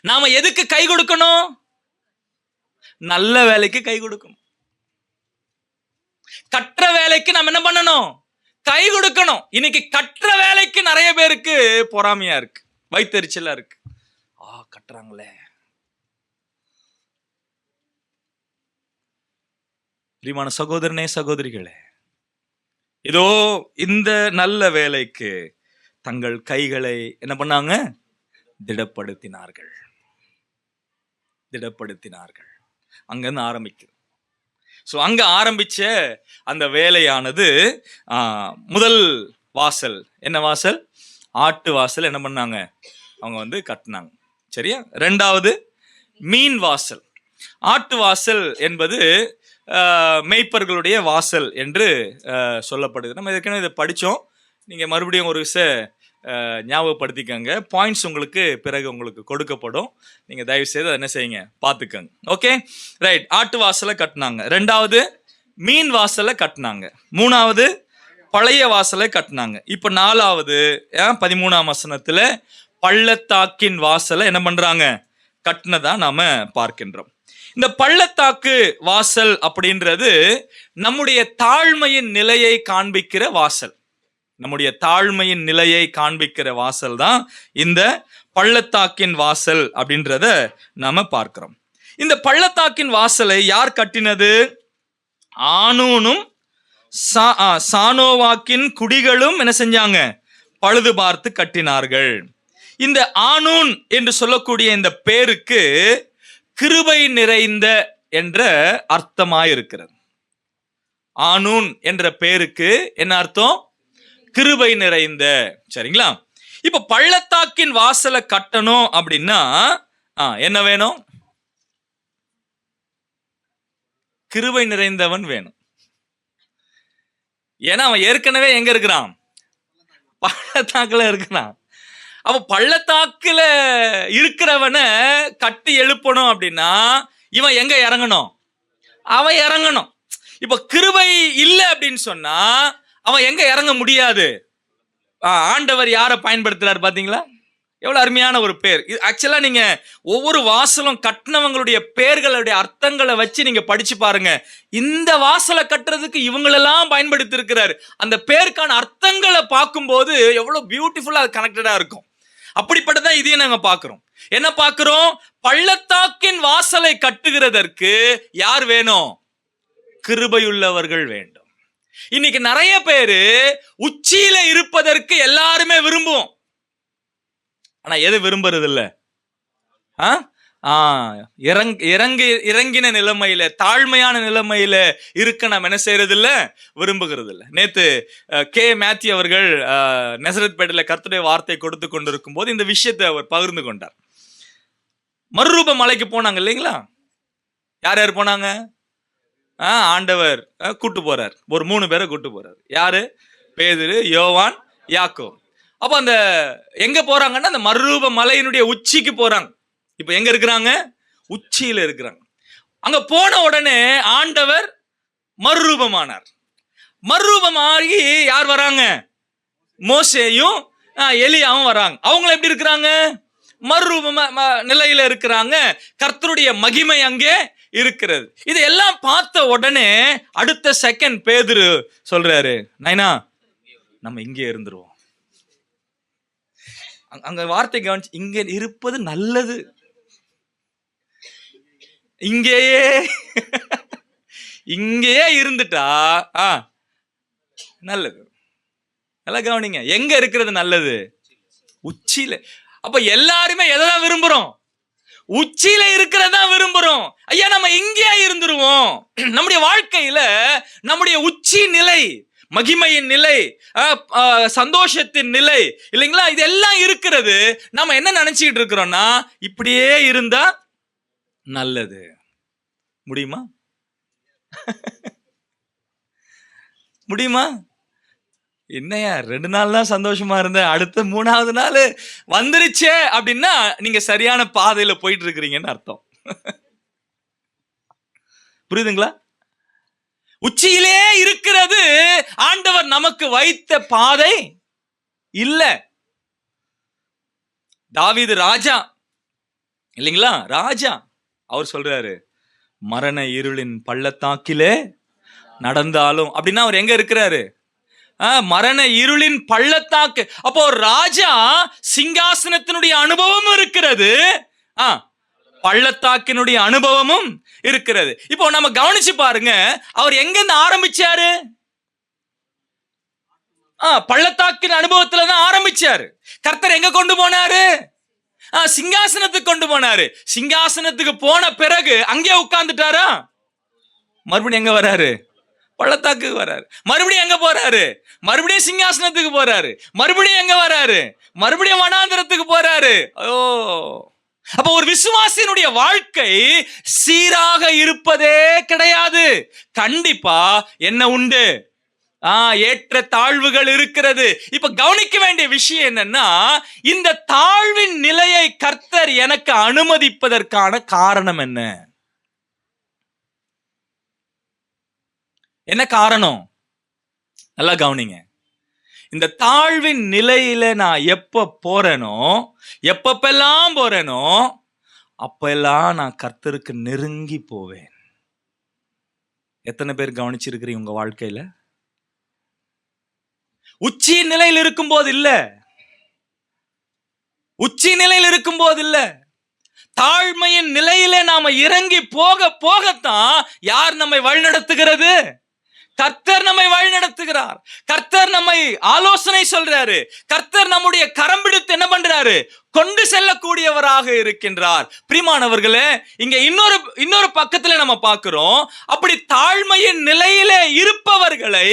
நாம எதுக்கு கை கொடுக்கணும்? நல்ல வேலைக்கு கை கொடுக்கணும். கற்ற வேலைக்கு நாம் என்ன பண்ணணும்? கை கொடுக்கணும். இன்னைக்கு கற்ற வேலைக்கு நிறைய பேருக்கு பொறாமையா இருக்கு, வைத்தறிச்சலா இருக்கு. கட்டுறாங்களே. பிரியமான சகோதரனே, சகோதரிகளே, இதோ இந்த நல்ல வேலைக்கு தங்கள் கைகளை என்ன பண்ணாங்க? திடப்படுத்தினார்கள். அங்கிருந்து ஆரம்பிக்குது. ஸோ அங்க ஆரம்பிச்ச அந்த வேலையானது முதல் வாசல் என்ன வாசல்? ஆட்டு வாசல் என்ன பண்ணாங்க? அவங்க கட்டினாங்க. சரியா? ரெண்டாவது மீன் வாசல். ஆட்டு வாசல் என்பது மேய்ப்பர்களுடைய வாசல் என்று சொல்லப்படுது. நம்ம ஏற்கனவே இதை படித்தோம். நீங்கள் மறுபடியும் ஒரு ஞாபகப்படுத்திக்கங்க. பாயிண்ட்ஸ் உங்களுக்கு பிறகு உங்களுக்கு கொடுக்கப்படும். நீங்கள் தயவு செய்து என்ன செய்யுங்க, பார்த்துக்கங்க. Okay, right. ஆட்டு வாசலை கட்டினாங்க. ரெண்டாவது மீன் வாசலை கட்டினாங்க. மூணாவது பழைய வாசலை கட்டினாங்க. இப்போ நாலாவது 13ஆம் வசனத்தில் பள்ளத்தாக்கின் வாசலை என்ன பண்றாங்க? கட்டினதா நாம பார்க்கின்றோம். இந்த பள்ளத்தாக்கு வாசல் அப்படின்றது நம்முடைய தாழ்மையின் நிலையை காண்பிக்கிற வாசல். நம்முடைய தாழ்மையின் நிலையை காண்பிக்கிற வாசல் தான் இந்த பள்ளத்தாக்கின் வாசல் அப்படின்றத நாம பார்க்கிறோம். இந்த பள்ளத்தாக்கின் வாசலை யார் கட்டினது? ஆனூனும் சானோவாக்கின் குடிகளும் என்ன செஞ்சாங்க? பழுது பார்த்து கட்டினார்கள். இந்த ஆனூன் என்று சொல்லக்கூடிய இந்த பேருக்கு கிருபை நிறைந்த என்ற அர்த்தமாயிருக்கிறது. ஆனூன் என்ற பேருக்கு என்ன அர்த்தம்? கிருபை நிறைந்த. சரிங்களா? இப்ப பள்ளத்தாக்கின் வாசலை கட்டணும் அப்படின்னா என்ன வேணும்? கிருபை நிறைந்தவன் வேணும். ஏன்னா அவன் ஏற்கனவே எங்க இருக்கிறான்? பள்ளத்தாக்குல இருக்கிறான். அப்ப பள்ளத்தாக்குல இருக்கிறவனை கட்டி எழுப்பணும் அப்படின்னா இவன் எங்க இறங்கணும்? அவன் இறங்கணும். இப்ப கிருபை இல்லை அப்படின்னு சொன்னா அவன் எங்க இறங்க முடியாது. ஆண்டவர் யாரை பயன்படுத்துறாரு பாத்தீங்களா? எவ்வளவு அருமையான ஒரு பேர். ஆக்சுவலா நீங்க ஒவ்வொரு வாசலும் கட்டினவங்களுடைய பேர்களுடைய அர்த்தங்களை வச்சு நீங்க படிச்சு பாருங்க. இந்த வாசலை கட்டுறதுக்கு இவங்களெல்லாம் பயன்படுத்தி இருக்கிறாரு. அந்த பேருக்கான அர்த்தங்களை பார்க்கும்போது எவ்வளவு பியூட்டிஃபுல்லா அது கனெக்டடா இருக்கும். அப்படிப்பட்டதான் இதையும் நாங்க பார்க்கிறோம். என்ன பார்க்கிறோம்? பள்ளத்தாக்கின் வாசலை கட்டுகிறதற்கு யார் வேணும்? கிருபையுள்ளவர்கள் வேண்டும். இன்னைக்கு நிறைய பேரு உச்சியில இருப்பதற்கு எல்லாருமே விரும்புவோம். ஆனா எது விரும்புறது இல்ல? இறங்கின நிலைமையில, தாழ்மையான நிலைமையில இருக்க நாம் என்ன செய்யறது இல்ல? விரும்புகிறது இல்ல. நேத்து கே மேத்யூ அவர்கள் நசரத்பேட்டையில கர்த்தருடைய வார்த்தை கொடுத்து கொண்டிருக்கும் போது இந்த விஷயத்தை அவர் பகிர்ந்து கொண்டார். மறுரூப மலைக்கு போனாங்க இல்லைங்களா? யார் யார் போனாங்க? ஆண்டவர் கூட்டு போறார். ஒரு 3 பேரை கூட்டு போறார். யாரு? பேதுரு, யோவான், யாக்கோபு. அப்ப அந்த எங்க போறாங்கன்னா அந்த மறுரூப மலையினுடைய உச்சிக்கு போறாங்க. இப்ப எங்க இருக்கிறாங்க? உச்சியில இருக்கிறாங்க. அங்க போன உடனே ஆண்டவர் மறுரூபமானார். மறுரூபமாகி யார் வராங்க? மோசேயும் எலியாவும் வராங்க. அவங்க எப்படி இருக்கிறாங்க? மறுரூப நிலையில இருக்கிறாங்க. கர்த்தருடைய மகிமை அங்கே இருக்கிறது. இதெல்லாம் பார்த்த உடனே அடுத்த செகண்ட் பேதுரு சொல்றாரு, நைனா நம்ம இங்கே இருந்துருவோம். அங்க வார்த்தை கவனிச்சு, இங்க இருப்பது நல்லது. இங்கேயே இருந்துட்டா நல்லது. நல்லா கவனிங்க, எங்க இருக்கிறது நல்லது? உச்சியில. அப்ப எல்லாருமே எதான் விரும்புறோம்? உச்சியில இருக்கிறதா விரும்புறோம். ஐயா நம்ம இங்கே இருந்துருவோம். நம்முடைய வாழ்க்கையில நம்முடைய உச்சி நிலை, மகிமையின் நிலை, சந்தோஷத்தின் நிலை இல்லைங்களா, இதெல்லாம் இருக்கிறது. நம்ம என்ன நினைச்சுக்கிட்டு இருக்கிறோம்னா இப்படியே இருந்தா நல்லது. முடியுமா? முடியுமா? என்னையா 2 நாள் தான் சந்தோஷமா இருந்தேன், அடுத்த 3வது நாள் வந்துருச்சே அப்படின்னா நீங்க சரியான பாதையில போயிட்டு இருக்கிறீங்கன்னு அர்த்தம். புரியுதுங்களா? உச்சியிலே இருக்கிறது ஆண்டவர் நமக்கு வைத்த பாதை இல்ல. தாவீது ராஜா இல்லைங்களா, ராஜா, அவர் சொல்றாரு மரண இருளின் பள்ளத்தாக்கிலே நடந்தாலும், அப்படின்னா அவர் எங்க இருக்கிறாரு? மரண இருளின் பள்ளத்தாக்கு. அப்போ ராஜா சிங்காசனத்தினுடைய அனுபவமும் இருக்கிறது, பள்ளத்தாக்கினுடைய அனுபவமும் இருக்கிறது. இப்போ நம்ம கவனிச்சு பாருங்க, அவர் எங்க இருந்து ஆரம்பிச்சாரு? பள்ளத்தாக்கின் அனுபவத்துல தான் ஆரம்பிச்சாரு. கர்த்தர் எங்க கொண்டு போனாரு? சிங்காசனத்துக்கு கொண்டு போனாரு. சிங்காசனத்துக்கு போன பிறகு அங்கே உட்கார்ந்துட்டாரா? மறுபடியும் எங்க வராரு? பள்ளத்தாக்குக்கு வராரு. மறுபடியும் எங்க போறாரு? மறுபடியும் சிங்காசனத்துக்கு போறாரு. மறுபடியும் எங்க வராரு? மறுபடியும் வனாந்திரத்துக்கு போறாரு. அப்ப ஒரு விசுவாசியினுடைய வாழ்க்கை சீராக இருப்பதே கிடையாது. கண்டிப்பா என்ன உண்டு? ஏற்ற தாழ்வுகள் இருக்கிறது. இப்ப கவனிக்க வேண்டிய விஷயம் என்னன்னா, இந்த தாழ்வின் நிலையை கர்த்தர் எனக்கு அனுமதிப்பதற்கான காரணம் என்ன? என்ன காரணம்? நல்லா கவனிங்க. இந்த தாழ்வின் நிலையில நான் எப்ப போறேனோ, எப்பப்பெல்லாம் போறேனோ, அப்பெல்லாம் நான் கர்த்தருக்கு நெருங்கி போவேன். எத்தனை பேர் கவனிச்சிருக்கிறீங்க உங்க வாழ்க்கையில? உச்சி நிலையில் இருக்கும் போது இல்ல, உச்சி நிலையில் இருக்கும் போது இல்ல, தாழ்மையின் நிலையிலே நாம இறங்கி போக போகத்தான் யார் நம்மை வழிநடத்துகிறது? கர்த்தர் நம்மை வழிநடத்துகிறார். கர்த்தர் நம்மை ஆலோசனை சொல்றாரு. கர்த்தர் நம்முடைய கரம் பிடித்து என்ன பண்றாரு? கொண்டு செல்லக்கூடியவராக இருக்கின்றார். பிரியமானவர்களே, இங்க இன்னொரு பக்கத்துல நம்ம பார்க்கிறோம். அப்படி தாழ்மையின் நிலையிலே இருப்பவர்களை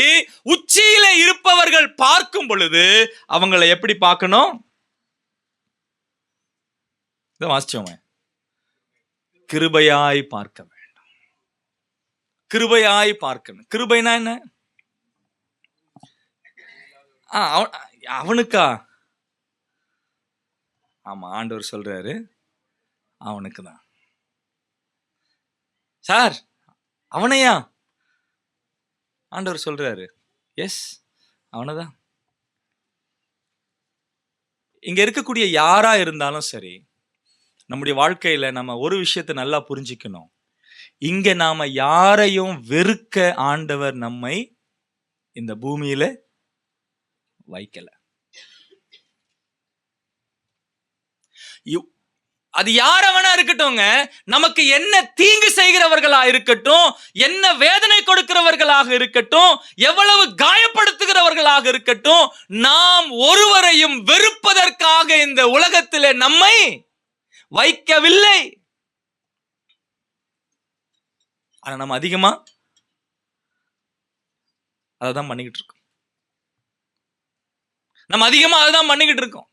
உச்சியிலே இருப்பவர்கள் பார்க்கும் பொழுது அவங்களை எப்படி பார்க்கணும்? இதை வாசிச்சோமே, கிருபையாய் பார்க்க வேண்டும். கிருபையாய் பார்க்கணும். கிருபைனா என்ன? அவனுக்கா? ஆமா, ஆண்டவர் சொல்றாரு அவனுக்கு தான். சார் அவனையா? ஆண்டவர் சொல்றாரு எஸ், அவனதான். இங்க இருக்கக்கூடிய யாரா இருந்தாலும் சரி, நம்முடைய வாழ்க்கையில நம்ம ஒரு விஷயத்தை நல்லா புரிஞ்சுக்கணும். இங்க நாம யாரையும் வெறுக்க ஆண்டவர் நம்மை இந்த பூமியில வைக்கல. அது யாரவனா இருக்கட்டும்ங்க, நமக்கு என்ன தீங்கு செய்கிறவர்களா இருக்கட்டும், என்ன வேதனை கொடுக்கிறவர்களாக இருக்கட்டும், எவ்வளவு காயப்படுத்துகிறவர்களாக இருக்கட்டும், நாம் ஒருவரையும் வெறுப்பதற்காக இந்த உலகத்திலே நம்மை வைக்கவில்லை. ஆனா நம்ம அதிகமா அதான் பண்ணிக்கிட்டு இருக்கோம். நம்ம அதிகமா அதுதான் பண்ணிக்கிட்டு இருக்கோம்.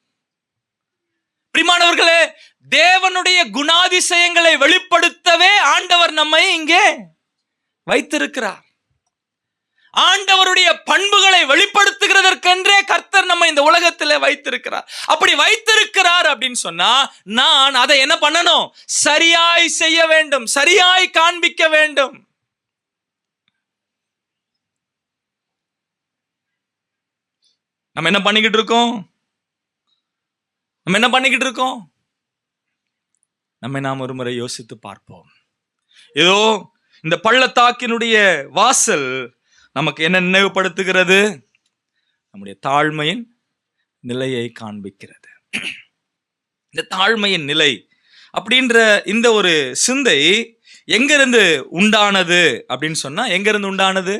பிரியமானவர்களே, தேவனுடைய குணாதிசயங்களை வெளிப்படுத்தவே ஆண்டவர் நம்மை இங்கே வைத்திருக்கிறார். ஆண்டவருடைய பண்புகளை வெளிப்படுத்துகிறதற்கென்றே கர்த்தர் நம்ம இந்த உலகத்தில் வைத்திருக்கிறார். அப்படி வைத்திருக்கிறார் அப்படின்னு சொன்னா நான் அதை என்ன பண்ணணும்? சரியாய் செய்ய வேண்டும், சரியாய் காண்பிக்க வேண்டும். நம்ம என்ன பண்ணிக்கிட்டு இருக்கோம்? நம்மை நாம் ஒரு முறை யோசித்து பார்ப்போம். ஏதோ இந்த பள்ளத்தாக்கினுடைய வாசல் நமக்கு என்ன நினைவுபடுத்துகிறது? நம்முடைய தாழ்மையின் நிலையை காண்பிக்கிறது. இந்த தாழ்மையின் நிலை அப்படின்ற இந்த ஒரு சிந்தை எங்கிருந்து உண்டானது அப்படின்னு சொன்னா, எங்கிருந்து உண்டானது?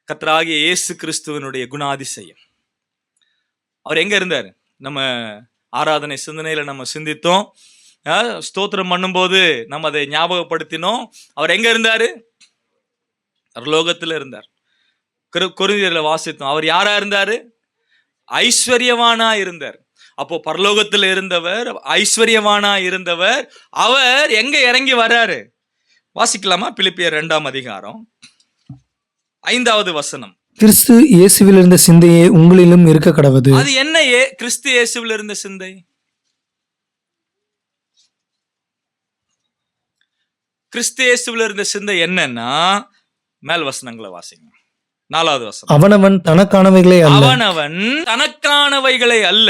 கர்த்தராகிய இயேசு கிறிஸ்துவனுடைய குணாதிசயம். அவர் எங்க இருந்தார்? நம்ம ஆராதனை சிந்தனையில நம்ம சிந்தித்தோம், ஸ்தோத்திரம் பண்ணும்போது நம்ம அதை ஞாபகப்படுத்தினோம். அவர் எங்க இருந்தாரு? பரலோகத்தில் இருந்தார். கொரிந்தியர்ல வாசித்தோம். அவர் யாரா இருந்தாரு? ஐஸ்வர்யவானா இருந்தார். அப்போ பரலோகத்தில் இருந்தவர், ஐஸ்வர்யவானா இருந்தவர், அவர் எங்க இறங்கி வர்றாரு? வாசிக்கலாமா? பிலிப்பியர் 2ஆம் அதிகாரம் 5வது வசனம். கிறிஸ்து இயேசுவில் இருந்த சிந்தையே உங்களிலும் இருக்க கடவது. அது என்ன கிறிஸ்து இயேசுவில் இருந்த சிந்தை? கிறிஸ்து இயேசுவில் இருந்த சிந்தை என்னன்னா, மேல் வசனங்களை வாசிங்க. 4வது வசனம். அவனவன் தனக்கானவைகளை அல்ல, அவனவன் தனக்கானவைகளை அல்ல,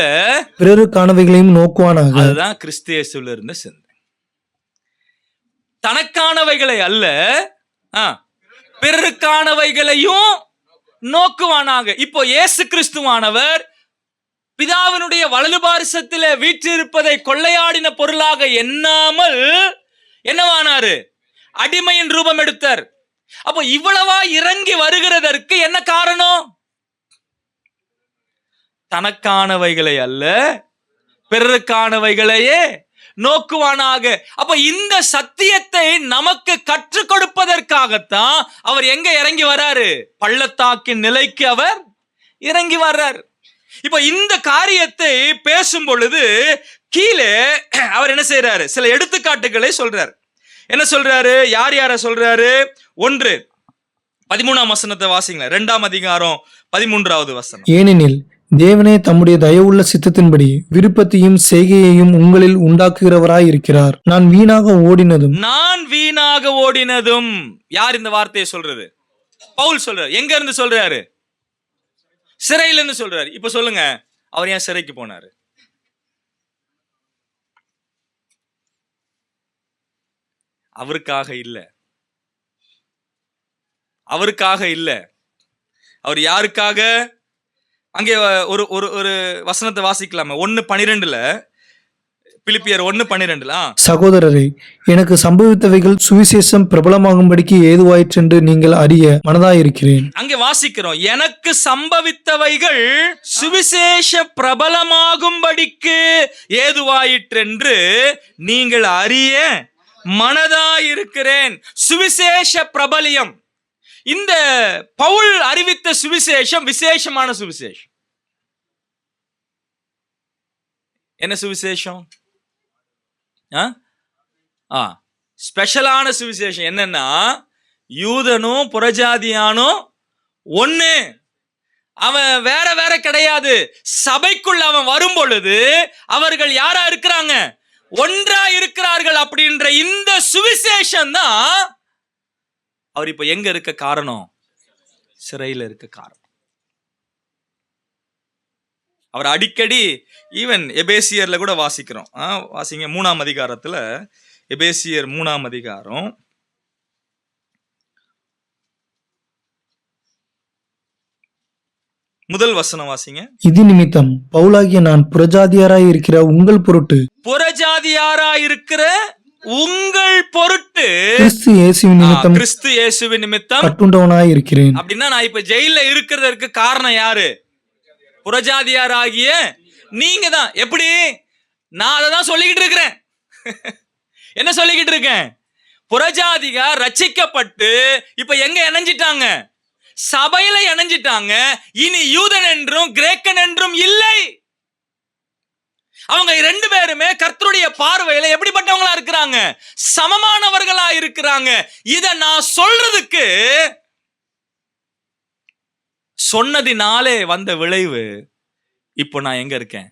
பிறருக்கானவைகளையும் நோக்குவானாக. அதுதான் கிறிஸ்து இயேசுவில் இருந்த சிந்தை. தனக்கானவைகளை அல்ல, பிறருக்கானவைகளையும் நோக்குவானாக. இப்போ இயேசு கிறிஸ்துவானவர் பிதாவினுடைய வலது பாரிசத்திலே வீற்றிருப்பதை கொள்ளையாடின பொருளாக எண்ணாமல் என்னவானாரு? அடிமையின் ரூபம் எடுத்தார். அப்போ இவ்வளவா இறங்கி வருகிறதற்கு என்ன காரணம்? தனக்கானவைகளை அல்ல, பிறருக்கானவைகளையே நோக்குவானாக. அப்ப இந்த சத்தியத்தை நமக்கு கற்றுக் கொடுப்பதற்காகத்தான் அவர் எங்க இறங்கி வர்றாரு? பள்ளத்தாக்கின் நிலைக்கு அவர் இறங்கி வர்றார். இப்ப இந்த காரியத்தை பேசும் பொழுது கீழே அவர் என்ன செய்யறாரு? சில எடுத்துக்காட்டுகளை சொல்றாரு. என்ன சொல்றாரு? யார் யார சொல்றாரு? 1:13 வசனத்தை வாசிங்க. 2ஆம் அதிகாரம் 13வது வசனம். ஏனெனில் தேவனே தம்முடைய தயவுள்ள சித்தத்தின்படி விருப்பத்தையும் செய்கையையும் உங்களில் உண்டாக்குகிறவராய் இருக்கிறார். நான் வீணாக ஓடினதும். யார் இந்த வார்த்தையை சொல்றது? பவுல் சொல்றாரு. எங்க இருந்து சொல்றாரு? சிறையில இருந்து சொல்றாரு. இப்ப சொல்லுங்க, அவர் ஏன் சிறைக்கு போனாரு? அவருக்காக இல்ல. அவர் யாருக்காக? அங்கே ஒரு வசனத்தை வாசிக்கலாமே. 1:12 பிலிப்பியர் 1:12. சகோதரரே, எனக்கு சம்பவித்தவைகள் சுவிசேஷம் பிரபலமாகும்படிக்கு ஏதுவாயிற்றென்று நீங்கள் அறிய மனதாயிருக்கிறேன். அங்கே வாசிக்கிறோம், எனக்கு சம்பவித்தவைகள் சுவிசேஷ பிரபலமாகும்படிக்கு ஏதுவாயிற்றென்று நீங்கள் அறிய மனதாயிருக்கிறேன். சுவிசேஷ பிரபலியம். இந்த பவுல் அறிவித்த சுவிசேஷம் விசேஷமான சுவிசேஷம். என்ன சுவிசேஷம்? ஸ்பெஷலான சுவிசேஷம். என்னன்னா, யூதனும் புறஜாதியானும் ஒண்ணு. அவன் வேற வேற கிடையாது. சபைக்குள்ள அவன் வரும் பொழுது அவர்கள் யாரா இருக்கிறாங்க? ஒன்றா இருக்கிறார்கள். அப்படின்ற இந்த சுவிசேஷம் தான் அவர் இப்ப எங்க இருக்க காரணம்? சிறையில இருக்க காரணம். அவர் அடிக்கடி ஈவன் எபேசியர்ல கூட வாசிக்கிறோம். வாசிங்க 3ஆம் அதிகாரத்துல, எபேசியர் 3ஆம் அதிகாரம் 1 வசனம் வாசிங்க. இது நிமித்தம் பவுலாகிய நான் புறஜாதியாராய் இருக்கிற உங்கள் பொருட்டு கிறிஸ்து இயேசுவின் நிமித்தம் கட்டுண்டவனாய் இருக்கிறேன். அப்படின்னா நான் இப்ப ஜெயில இருக்கிறதற்கு காரணம் யாரு? புறஜாதியாராகிய நீங்க தான். எப்படி? நான் அதை தான் சொல்லிக்கிட்டு இருக்கிறேன். என்ன சொல்லிக்கிட்டு இருக்கேன்? புறஜாதிகார் ரட்சிக்கப்பட்டு இப்ப எங்க இணைஞ்சிட்டாங்க? சபையில இணைஞ்சிட்டாங்க. இனி யூதன் என்றும் கிரேக்கன் என்றும் இல்லை. அவங்க 2 பேருமே கர்த்தருடைய பார்வையில எப்படிப்பட்டவங்களா இருக்கிறாங்க? சமமானவர்களா இருக்கிறாங்க. இத நான் சொல்றதுக்கு சொன்னதினாலே வந்த விளைவு இப்போ நான் எங்க இருக்கேன்?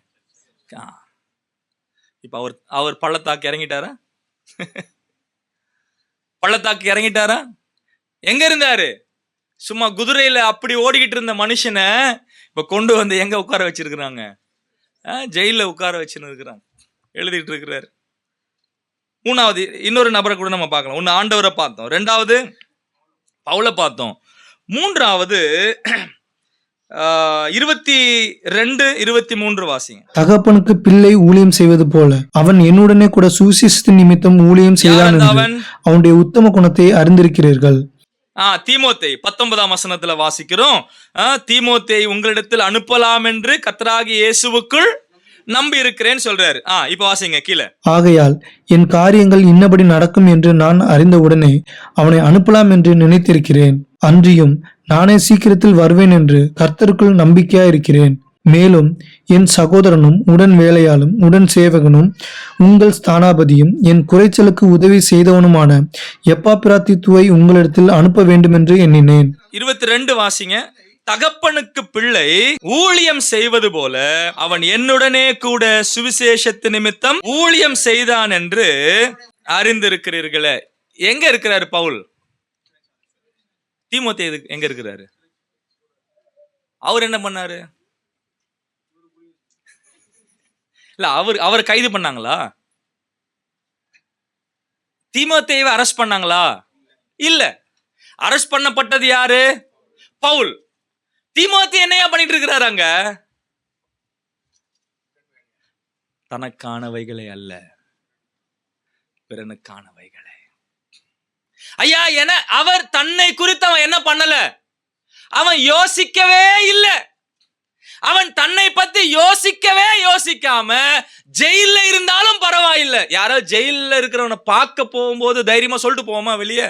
இப்ப அவர் பள்ளத்தாக்கு இறங்கிட்டாரா? பள்ளத்தாக்கு இறங்கிட்டாரா? எங்க இருந்தாரு? சும்மா குதிரையில அப்படி ஓடிக்கிட்டு இருந்த மனுஷனை இப்ப கொண்டு வந்து எங்க உட்கார வச்சிருக்கிறாங்க? ஜெயில உட்கார வச்சுன்னு இருக்கிறாங்க. எழுதிட்டு இருக்கிறாரு. 3வது இன்னொரு நபரை கூட நம்ம பார்க்கலாம். 1 ஆண்டவரை பார்த்தோம், 2வது பவுலை பார்த்தோம், 3வது 22-23 வாசிங்க. தகப்பனுக்கு பிள்ளை ஊழியம் செய்வது போல அவன் என்னுடனே கூட சுவிசேஷத்தின் நிமித்தம் ஊழியம் செய்தான் என்று அவனுடைய உத்தம குணத்தை அறிந்திருக்கிறீர்கள். தீமோத்தேயு 19ஆம் வசனத்துல வாசிக்கிறோம். தீமோத்தேயு உங்களிடத்தில் அனுப்பலாம் என்று கர்த்தராகிய இயேசுவுக்குள் நம்பி இருக்கிறேன்னு சொல்றாரு. இப்ப வாசிங்க கீழே. ஆகையால் என் காரியங்கள் இன்னபடி நடக்கும் என்று நான் அறிந்தவுடனே அவனை அனுப்பலாம் என்று நினைத்திருக்கிறேன். அன்றியும் நானே சீக்கிரத்தில் வருவேன் என்று கர்த்தருக்குள் நம்பிக்கையா இருக்கிறேன். மேலும் என் சகோதரனும் உடன் வேலையாலும் உடன் சேவகனும் உங்கள் ஸ்தானாபதியும் என் குறைச்சலுக்கு உதவி செய்தவனுமான எப்பாப்பிராத்தித்துவை உங்களிடத்தில் அனுப்ப வேண்டும் என்று எண்ணினேன். 22 வாசிங்க. தகப்பனுக்கு பிள்ளை ஊழியம் செய்வது போல அவன் என்னுடனே கூட சுவிசேஷத்து நிமித்தம் ஊழியம் செய்தான் என்று அறிந்திருக்கிறீர்களே. எங்க இருக்கிறாரு பவுல்? தீமோத்தேயு எங்க இருக்கிறாரு? அவர் என்ன பண்ணாரு? இல்ல, அவர் கைது பண்ணாங்களா? தீமோத்தேயுவை அரெஸ்ட் பண்ணாங்களா? இல்ல. அரெஸ்ட் பண்ணப்பட்டது யாரு? பவுல். தீமோத்தேயு என்னையா பண்ணிட்டு இருக்கிறாரு அங்க? தனக்கானவைகளை அல்ல, பிறனுக்கானவைகளை. ஐயா, அவர் தன்னை குறித்து அவன் என்ன பண்ணல? அவன் யோசிக்கவே இல்லை. அவன் தன்னை பத்தி யோசிக்காம ஜெயில இருந்தாலும் பரவாயில்லை. யாரோ ஜெயில இருக்கிறவனை பார்க்க போகும்போது தைரியமா சொல்லிட்டு போவோமா வெளியே?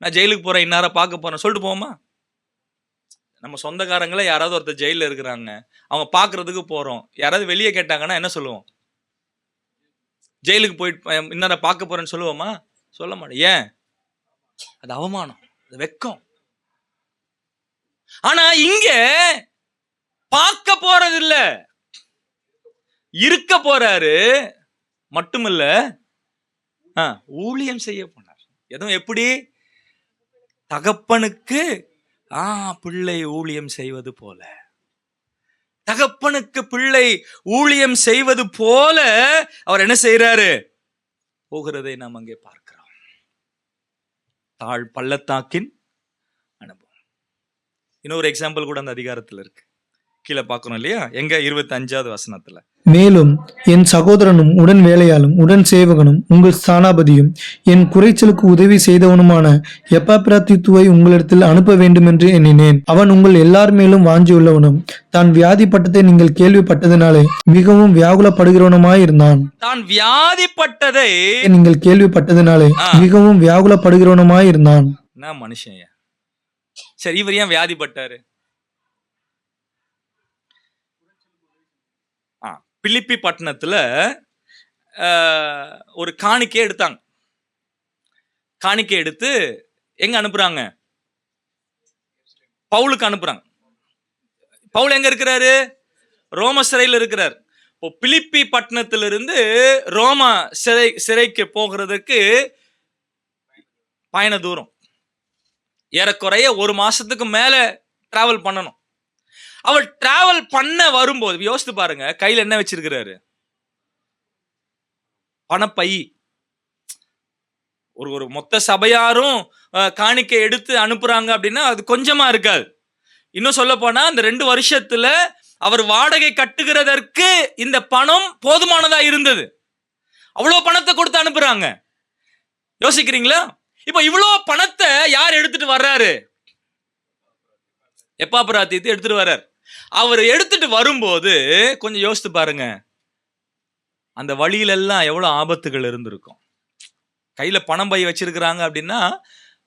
நான் ஜெயிலுக்கு போறேன், இன்னார பார்க்க போறேன் சொல்லிட்டு போவோமா? நம்ம சொந்தக்காரங்கள யாராவது ஒருத்தர் ஜெயில இருக்கிறாங்க, அவங்க பாக்குறதுக்கு போறோம், யாராவது வெளியே கேட்டாங்கன்னா என்ன சொல்லுவோம்? ஜெயிலுக்கு போயிட்டு இன்னார பார்க்க போறேன்னு சொல்லுவோமா? சொல்ல மாட்டேன். ஏன்? அது அவமானம், அது வெக்கம். ஆனா இங்க பார்க்க போறது இல்ல, இருக்க போறாரு. மட்டுமில்ல, ஊழியம் செய்ய போனார். எதுவும் எப்படி? தகப்பனுக்கு பிள்ளை ஊழியம் செய்வது போல. தகப்பனுக்கு பிள்ளை ஊழியம் செய்வது போல அவர் என்ன செய்யறாரு? போகிறதை நாம் அங்கே பார்க்கிறோம். தாழ் பள்ளத்தாக்கின் அனுபவம். இன்னொரு எக்ஸாம்பிள் கூட அந்த அதிகாரத்தில் இருக்கு, கீழே பார்க்கணும் இல்லையா? எங்க? 25வது வசனத்துல, மேலும் என் சகோதரனும் உடன் வேலையாலும் உடன் சேவகனும் உங்கள் ஸ்தானாபதியும் என் குறைச்சலுக்கு உதவி செய்தவனுமான எப்பாப்பிராத்தித்துவை உங்களிடத்தில் அனுப்ப வேண்டும் என்று எண்ணினேன். அவன் உங்கள் எல்லார் மேலும் வாஞ்சியுள்ளவனும் தான் வியாதிப்பட்டதை நீங்கள் கேள்விப்பட்டதினாலே மிகவும் வியாகுலப்படுகிறவனுமாயிருந்தான். தான் வியாதிப்பட்டதை நீங்கள் கேள்விப்பட்டதினாலே மிகவும் வியாகுலப்படுகிறவனுமாயிருந்தான். நான் மனுஷன். சரி, இவர் ஏன் வியாதிப்பட்டாரு? பிலிப்பி பட்டணத்துல ஒரு காணிக்கை எடுத்தாங்க. காணிக்கை எடுத்து எங்க அனுப்புறாங்க? பவுலுக்கு அனுப்புறாங்க. பவுல் எங்க இருக்கிறாரு? ரோம சிறையில் இருக்கிறார். இப்போ பிலிப்பி பட்டணத்திலிருந்து ரோமா சிறைக்கு போகிறதுக்கு பயண தூரம், ஏறக்குறைய 1 மாசத்துக்கு மேல டிராவல் பண்ணணும். அவர் டிராவல் பண்ண வரும்போது யோசித்து பாருங்க, கையில என்ன வச்சிருக்கிறாரு? பணப்பை. ஒரு மொத்த சபையாரும் காணிக்கை எடுத்து அனுப்புறாங்க அப்படின்னா அது கொஞ்சமா இருக்காது. இன்னும் சொல்ல போனா அந்த 2 வருஷத்துல அவர் வாடகை கட்டுகிறதற்கு இந்த பணம் போதுமானதா இருந்தது. அவ்வளவு பணத்தை கொடுத்து அனுப்புறாங்க. யோசிக்கிறீங்களா? இப்ப இவ்வளவு பணத்தை யார் எடுத்துட்டு வர்றாரு? எப்பாப்பிராத்தியத்தை எடுத்துட்டு வர்றார். அவர் எடுத்துட்டு வரும்போது கொஞ்சம் யோசித்து பாருங்க, அந்த வழியில எல்லாம் எவ்வளவு ஆபத்துகள் இருந்திருக்கும். கையில பணம் பை வச்சிருக்கிறாங்க அப்படின்னா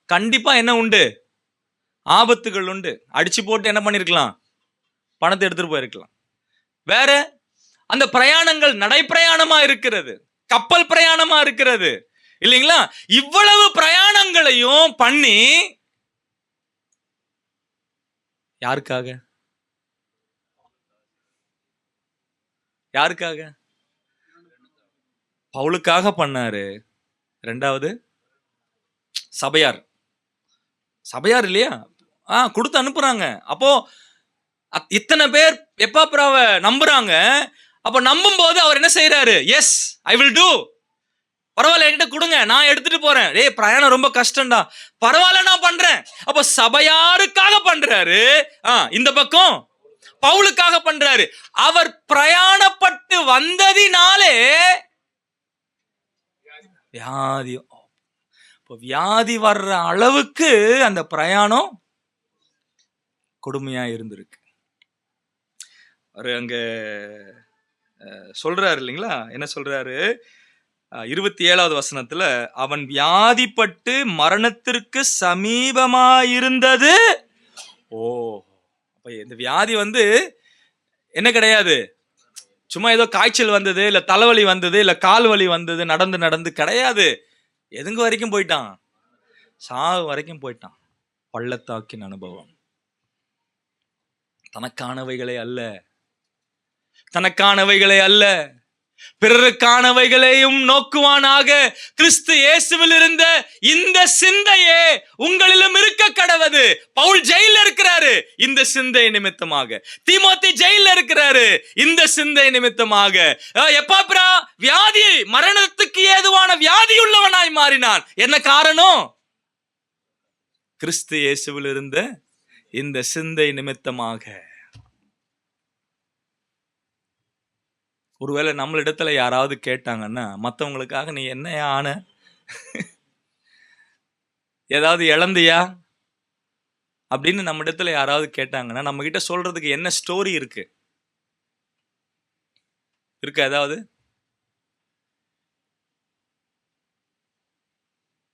கண்டிப்பா என்ன உண்டு? ஆபத்துகள் உண்டு. அடிச்சு போட்டு என்ன பண்ணிருக்கலாம்? பணத்தை எடுத்துட்டு போயிருக்கலாம். வேற அந்த பிரயாணங்கள் நடைப்பிரயாணமா இருக்கிறது, கப்பல் பிரயாணமா இருக்கிறது இல்லைங்களா? இவ்வளவு பிரயாணங்களையும் பண்ணி யாருக்காக? யாருக்காக? பவுலுக்காக பண்ணாரு. 2வது சபையார் இல்லையா? கொடுத்து அனுப்புறாங்க. அப்போ இத்தனை பேர் எப்பாப்பிராவை நம்புறாங்க. அப்ப நம்பும் போது அவர் என்ன செய்யறாரு? Yes, I will do. பரவாயில்ல, என்கிட்ட கொடுங்க, நான் எடுத்துட்டு போறேன். பிரயாணம் ரொம்ப கஷ்டம்டா, பரவாயில்ல நான் பண்றேன். அப்ப சபையாருக்காக பண்றாரு. இந்த பக்கம் பவுலுக்காக பண்றாரு. அவர் பிரயாணப்பட்டு வந்ததினாலே வியாதி, வியாதி வர்ற அளவுக்கு அந்த பிரயாணம் கொடுமையா இருந்திருக்கு. அவரு அங்க சொல்றாரு இல்லைங்களா? என்ன சொல்றாரு? 27வது வசனத்துல, அவன் வியாதிப்பட்டு மரணத்திற்கு சமீபமாயிருந்தது. அப்ப இந்த வியாதி என்ன கிடையாது, சும்மா ஏதோ காய்ச்சல் வந்தது, இல்ல தலைவலி வந்தது, இல்ல கால் வலி வந்தது, நடந்து கிடையாது. எதுங்க வரைக்கும் போயிட்டான்? சாவு வரைக்கும் போயிட்டான். பள்ளத்தாக்கின் அனுபவம். தனக்கானவைகளை அல்ல, தனக்கானவைகளை அல்ல, பிறருக்கானவைகளையும் நோக்குவானாக. கிறிஸ்து இயேசுவில் இருந்த இந்த சிந்தையே உங்களிலும் இருக்க கடவது. பவுல் ஜெயில இருக்கிறாரு இந்த சிந்தை நிமித்தமாக. தீமோத்தி ஜெயில இருக்கிறாரு இந்த சிந்தை நிமித்தமாக. எப்பாப்ரா வியாதி, மரணத்துக்கு ஏதுவான வியாதி உள்ளவனாய் மாறினான். என்ன காரணம்? கிறிஸ்து இயேசுவில் இருந்த இந்த சிந்தை நிமித்தமாக. ஒருவேளை நம்மளிடத்துல யாராவது கேட்டாங்கன்னா, மற்றவங்களுக்காக நீ என்ன ஆன, ஏதாவது இழந்தியா அப்படின்னு நம்ம இடத்துல யாராவது கேட்டாங்கன்னா, நம்ம கிட்ட சொல்றதுக்கு என்ன ஸ்டோரி இருக்கு? ஏதாவது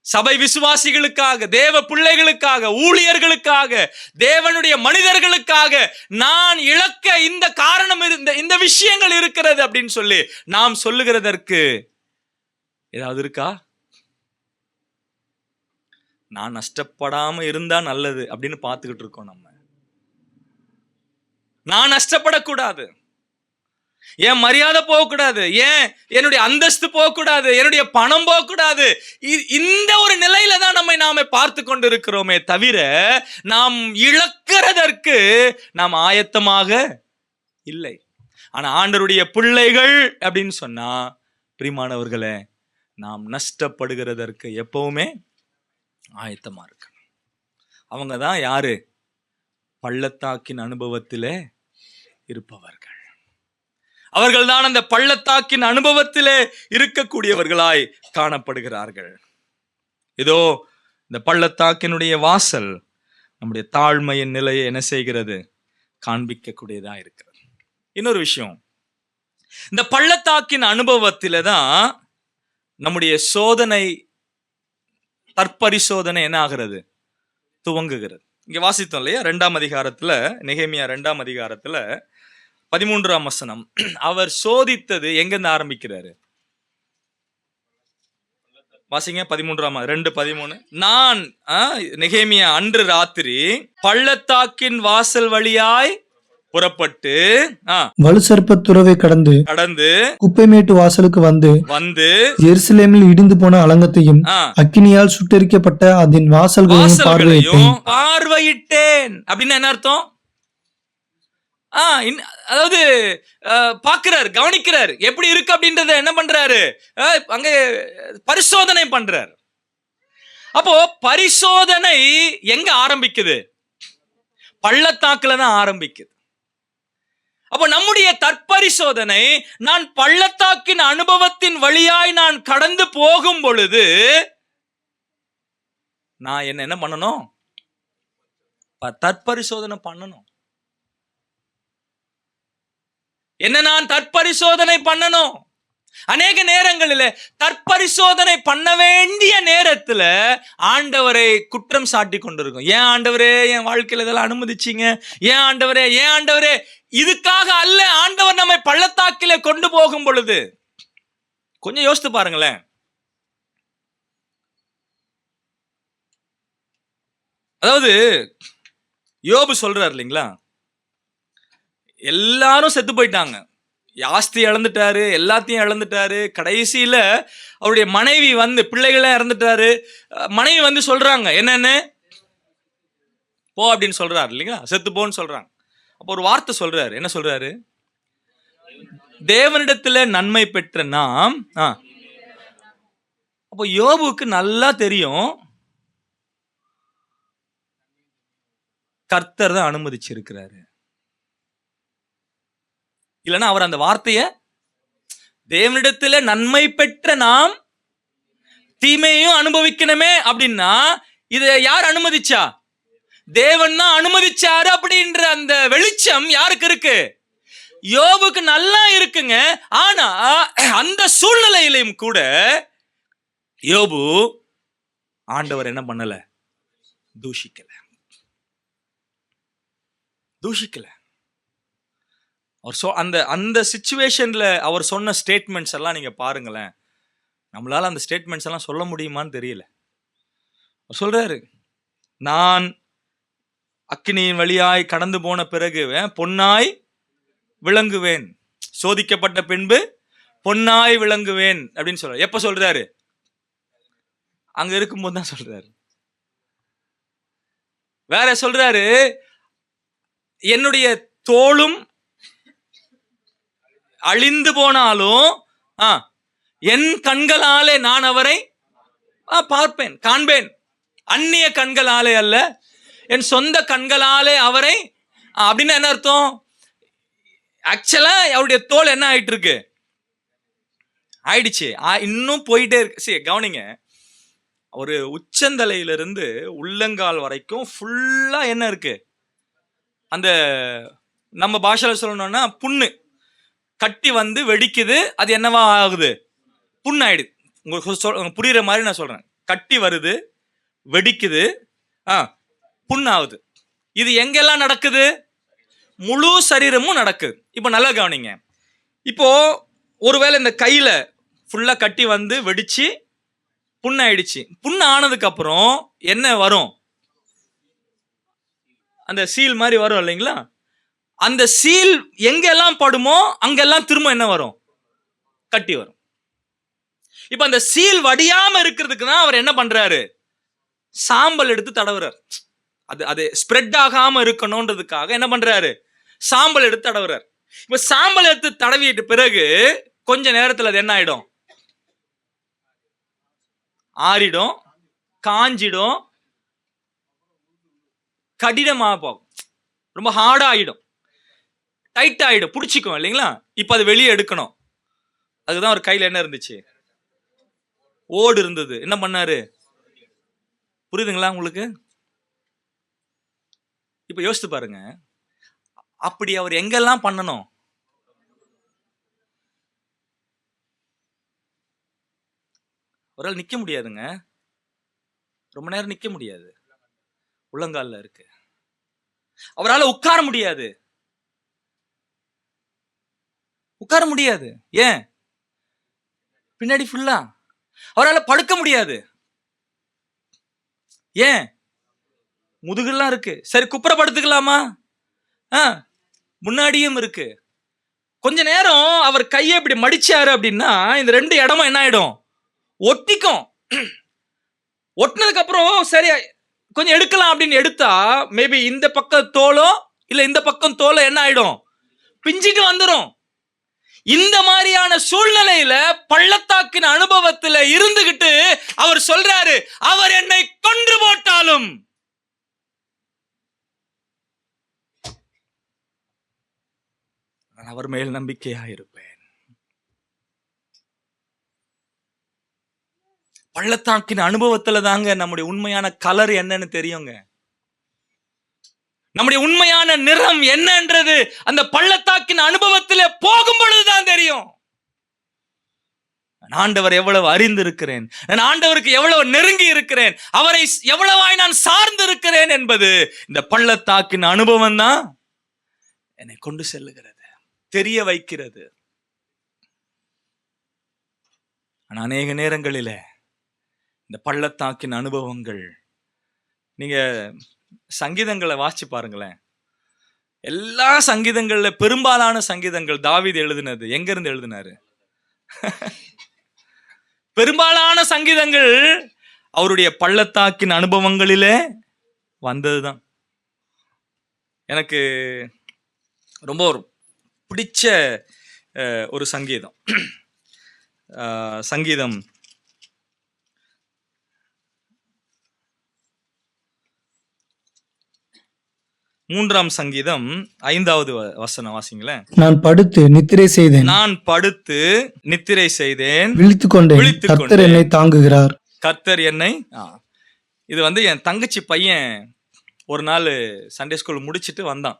சபை விசுவாசிகளுக்காக, தேவ பிள்ளைகளுக்காக, ஊழியர்களுக்காக, தேவனுடைய மனிதர்களுக்காக நான் இழக்க இந்த காரணம், இந்த விஷயங்கள் இருக்கிறது அப்படின்னு சொல்லி நாம் சொல்லுகிறதற்கு ஏதாவது இருக்கா? நான் நஷ்டப்படாம இருந்தா நல்லது அப்படின்னு பார்த்துக்கிட்டு இருக்கோம். நான் நஷ்டப்படக்கூடாது, என் மரியாதை போகக்கூடாது, ஏன் என்னுடைய அந்தஸ்து போகக்கூடாது, என்னுடைய பணம் போகக்கூடாது. இந்த ஒரு நிலையில தான் நாம பார்த்து கொண்டு இருக்கிறோமே தவிர, நாம் இழக்கிறதற்கு நாம் ஆயத்தமாக இல்லை. ஆனா ஆண்டவருடைய பிள்ளைகள் அப்படின்னு சொன்னா, பிரியமானவர்களே, நாம் நஷ்டப்படுகிறதற்கு எப்பவுமே ஆயத்தமா இருக்கணும். அவங்க தான் யாரு? பள்ளத்தாக்கின் அனுபவத்திலே இருப்பவர்கள். அவர்கள்தான் அந்த பள்ளத்தாக்கின் அனுபவத்திலே இருக்கக்கூடியவர்களாய் காணப்படுகிறார்கள். இதோ இந்த பள்ளத்தாக்கினுடைய வாசல் நம்முடைய தாழ்மையின் நிலையை என்ன செய்கிறது? காண்பிக்கக்கூடியதா இருக்கிறது. இன்னொரு விஷயம், இந்த பள்ளத்தாக்கின் அனுபவத்தில தான் நம்முடைய சோதனை, தற்பரிசோதனை என்ன ஆகிறது? துவங்குகிறது. இங்க வாசித்தோம் இல்லையா? 2ஆம் அதிகாரத்துல, நெகேமியா 2ஆம் அதிகாரத்துல 13ஆம் வசனம். அவர் சோதித்தது எங்கிருந்து ஆரம்பிக்கிறாரு? வாசிங்க 2:13. நான் நெகேமியா அன்று ராத்திரி பள்ளத்தாக்கின் வாசல் வழியாய் புறப்பட்டு வலுசற்ப துறவை கடந்து குப்பைமேட்டு வாசலுக்கு வந்து எருசலேமில் இடிந்து போன அலங்கத்தையும் அக்கினியால் சுட்டெரிக்கப்பட்ட அதன் வாசல்களையும் பார்வையிட்டேன். அப்படின்னு என்ன அர்த்தம்? அதாவது பாக்குறாரு, கவனிக்கிறாரு, எப்படி இருக்கு அப்படின்றத என்ன பண்றாரு? அங்க பரிசோதனை பண்றாரு. அப்போ பரிசோதனை எங்க ஆரம்பிக்குது? பள்ளத்தாக்குல தான் ஆரம்பிக்குது. அப்போ நம்முடைய தற்பரிசோதனை, நான் பள்ளத்தாக்கின் அனுபவத்தின் வழியாய் நான் கடந்து போகும் பொழுது நான் என்ன பண்ணணும்? தற்பரிசோதனை பண்ணணும். என்ன நான் தற்பரிசோதனை பண்ணணும். அநேக நேரங்களில் தற்பரிசோதனை பண்ண வேண்டிய நேரத்துல ஆண்டவரை குற்றம் சாட்டி கொண்டிருக்கும். ஏன் ஆண்டவரே என் வாழ்க்கையில இதெல்லாம் அனுமதிச்சீங்க? ஏன் ஆண்டவரே, ஏன் ஆண்டவரே? இதுக்காக அல்ல ஆண்டவர் நம்மை பள்ளத்தாக்கில கொண்டு போகும் பொழுது. கொஞ்சம் யோசித்து பாருங்களேன். அதாவது யோபு சொல்றாரு இல்லைங்களா, எல்லாரும் செத்து போயிட்டாங்க, ஆஸ்தி இழந்துட்டாரு, எல்லாத்தையும் இழந்துட்டாரு. கடைசியில அவருடைய மனைவி வந்து, பிள்ளைகள இறந்துட்டாரு, மனைவி வந்து சொல்றாங்க என்னன்னு, போ அப்படின்னு சொல்றாரு இல்லைங்களா, செத்து போன்னு சொல்றாங்க. அப்போ ஒரு வார்த்தை சொல்றாரு. என்ன சொல்றாரு? தேவனிடத்துல நன்மை பெற்ற நாம். அப்போ யோபுக்கு நல்லா தெரியும் கர்த்தர் தான் அனுமதிச்சிருக்கிறாரு. இல்லைன்னா அவர் அந்த வார்த்தைய, தேவனிடத்துல நன்மை பெற்ற நாம் தீமையும் அனுபவிக்கணுமே அப்படின்னா இதை யார் அனுமதிச்சா? தேவன் தான் அனுமதிச்சாரு அப்படின்ற அந்த வெளிச்சம் யாருக்கு இருக்கு? யோபுக்கு நல்லா இருக்குங்க. ஆனா அந்த சூழ்நிலையிலும் கூட யோபு ஆண்டவர் என்ன பண்ணல? தூஷிக்கல. அவர் அந்த சிச்சுவேஷன்ல அவர் சொன்ன ஸ்டேட்மெண்ட்ஸ் எல்லாம் நீங்க பாருங்களேன். நம்மளால அந்த ஸ்டேட்மெண்ட்ஸ் எல்லாம் சொல்ல முடியுமான்னு தெரியல. அவர் சொல்றாரு, நான் அக்கினியின் வழியாய் கடந்து போன பிறகு பொன்னாய் விளங்குவேன், சோதிக்கப்பட்ட பின்பு பொன்னாய் விளங்குவேன் அப்படின்னு சொல்றாரு. எப்ப சொல்றாரு? அங்க இருக்கும்போது தான் சொல்றாரு. வேற சொல்றாரு, என்னுடைய தோளும் அழிந்து போனாலும் என் கண்களாலே நான் அவரை பார்ப்பேன், காண்பேன். அந்நிய கண்களாலே அல்ல, என் சொந்த கண்களாலே அவரை. அப்படின்னு என்ன அர்த்தம்? ஆக்சுவலா அவருடைய தோல் என்ன ஆயிட்டு இருக்கு? ஆயிடுச்சு, இன்னும் போயிட்டே இருக்கு. சரி கவனிங்க, ஒரு உச்சந்தலையிலிருந்து உள்ளங்கால் வரைக்கும் ஃபுல்லா என்ன இருக்கு? அந்த நம்ம பாஷையில சொல்லணும்னா புண்ணு கட்டி வந்து வெடிக்குது. அது என்னவா ஆகுது? புண்ணாயிடுது. உங்களுக்கு புரியுற மாதிரி நான் சொல்றேன். கட்டி வருது, வெடிக்குது, புண்ணாகுது. இது எங்கெல்லாம் நடக்குது? முழு சரீரமும் நடக்குது. இப்போ நல்லா கவனிங்க. இப்போ ஒருவேளை இந்த கையில ஃபுல்லா கட்டி வந்து வெடிச்சு புண்ணாயிடுச்சு. புண்ணு ஆனதுக்கு அப்புறம் என்ன வரும்? அந்த சீல் மாதிரி வரும் இல்லைங்களா? அந்த சீல் எங்கெல்லாம் படுமோ அங்கெல்லாம் திரும்ப என்ன வரும்? கட்டி வரும். இப்ப அந்த சீல் வடியாம இருக்கிறதுக்கு தான் அவர் என்ன பண்றாரு? சாம்பல் எடுத்து தடவுறார். அது ஸ்ப்ரெட் ஆகாம இருக்கணும்ன்றதுக்காக என்ன பண்றாரு? சாம்பல் எடுத்து தடவுறார். இப்ப சாம்பல் எடுத்து தடவிட்டு பிறகு கொஞ்ச நேரத்துல அது என்ன ஆயிடும்? ஆறிடும், காஞ்சிடும், கடினமா போகும், ரொம்ப ஹார்டா ஆயிடும், டைட் ஆயிடும், பிடிச்சிக்கும் இல்லைங்களா? இப்ப அது வெளியே எடுக்கணும். அதுதான் ஒரு கையில என்ன இருந்துச்சு? ஓடு இருந்தது. என்ன பண்ணாரு? புரியுதுங்களா உங்களுக்கு? இப்ப யோசித்து பாருங்க, அப்படி அவர் எங்கெல்லாம் பண்ணணும்? அவரால் நிக்க முடியாதுங்க, ரொம்ப நேரம் நிக்க முடியாது, உள்ளங்கால்ல இருக்கு. அவரால் உட்கார முடியாது, உட்கார முடியாது. ஏன்? பின்னாடி ஃபுல்லா. அவரால் படுக்க முடியாது. ஏன்? முதுகெல்லாம் இருக்கு. சரி குப்புற படுத்துக்கலாமா? முன்னாடியும் இருக்கு. கொஞ்ச நேரம் அவர் கையை இப்படி மடிச்சாரு அப்படின்னா இந்த ரெண்டு இடமும் என்ன ஆயிடும்? ஒட்டிக்கும். ஒட்டினதுக்கு அப்புறம் சரி கொஞ்சம் எடுக்கலாம் அப்படின்னு எடுத்தா மேபி இந்த பக்கம் தோலோ இல்ல இந்த பக்கம் தோலோ என்ன ஆயிடும்? பிஞ்சிட்டு வந்துடும். இந்த மாதிரியான சூழ்நிலையில பள்ளத்தாக்கின் அனுபவத்துல இருந்துகிட்டு அவர் சொல்றாரு, அவர் என்னை கொன்று போட்டாலும் நான் அவர் மேல் நம்பிக்கையா இருப்பேன். பள்ளத்தாக்கின் அனுபவத்துல தாங்க நம்முடைய உண்மையான கலர் என்னன்னு தெரியுங்க. நம்முடைய உண்மையான நிறம் என்னன்றது அந்த பள்ளத்தாக்கின் அனுபவத்தில் போகும் பொழுதுதான் தெரியும். நான் ஆண்டவர் எவ்வளவு அறிந்து இருக்கிறேன், நான் ஆண்டவருக்கு எவ்வளவு நெருங்கி இருக்கிறேன், அவரை எவ்வளவாய் நான் சார்ந்து இருக்கிறேன் என்பது இந்த பள்ளத்தாக்கின் அனுபவம் தான் என்னை கொண்டு செல்லுகிறது, தெரிய வைக்கிறது. ஆனா அநேக நேரங்களில இந்த பள்ளத்தாக்கின் அனுபவங்கள், நீங்க சங்கீதங்களை வாசிச்சு பாருங்களேன். எல்லா சங்கீதங்கள்ல பெரும்பாலான சங்கீதங்கள் தாவீது எழுதினது எங்க இருந்து எழுதினாரு? பெரும்பாலான சங்கீதங்கள் அவருடைய பள்ளத்தாக்கின் அனுபவங்களிலே வந்ததுதான். எனக்கு ரொம்ப ஒரு பிடிச்ச ஒரு சங்கீதம், சங்கீதம் 3ஆம் சங்கீதம் 5வது வசனம் வாசிங்களேன். நான் படுத்து நித்திரை செய்தேன், நான் படுத்து நித்திரை செய்தேன், விழித்துக் கொண்டேன், கர்த்தர் என்னை தாங்குகிறார். கர்த்தர் என்னை. இது வந்து என் தங்கச்சி பையன் ஒரு நாள் சண்டே ஸ்கூல் முடிச்சுட்டு வந்தான்.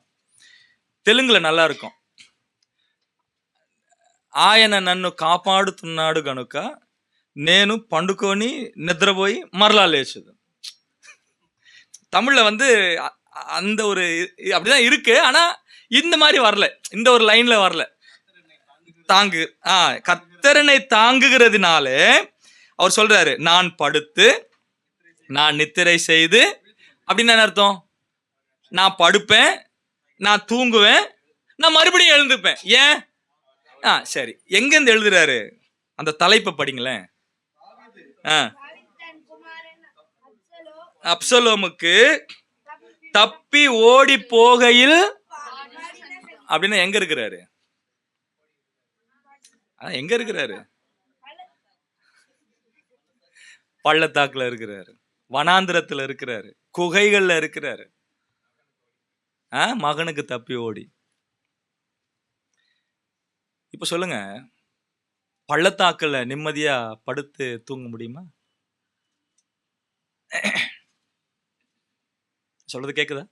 தெலுங்குல நல்லா இருக்கும். ఆయన నన్ను కాపాడుతున్నాడు గనుక నేను పండుకొని నిద్రపోయి మరలా లేచదు. தமிழ்ல வந்து அந்த ஒரு அப்படிதான் இருக்கு, ஆனா இந்த மாதிரி வரல, இந்த ஒரு லைன்ல வரல. தாங்கு கர்த்தரனை தாங்குகிறதுனால அவர் சொல்றாரு, நான் படுத்து நான் நித்திரை செய்து. அப்படின்னு என்ன அர்த்தம்? நான் படுப்பேன், நான் தூங்குவேன், நான் மறுபடியும் எழுந்துப்பேன். ஏன்? சரி, எங்கேருந்து எழுதுறாரு அந்த தலைப்பை படிங்களேன். அப்சலோமுக்கு தப்பி ஓடி போகையில் அப்படின்னா எங்க இருக்கிறாரு? எங்க இருக்கிறாரு? பள்ளத்தாக்குல இருக்கிறாரு, வனாந்திரத்துல இருக்கிறாரு, குகைகள்ல இருக்கிறாரு. மகனுக்கு தப்பி ஓடி. இப்ப சொல்லுங்க, பள்ளத்தாக்குல நிம்மதியா படுத்து தூங்க முடியுமா? சொல்றது கேக்குதா?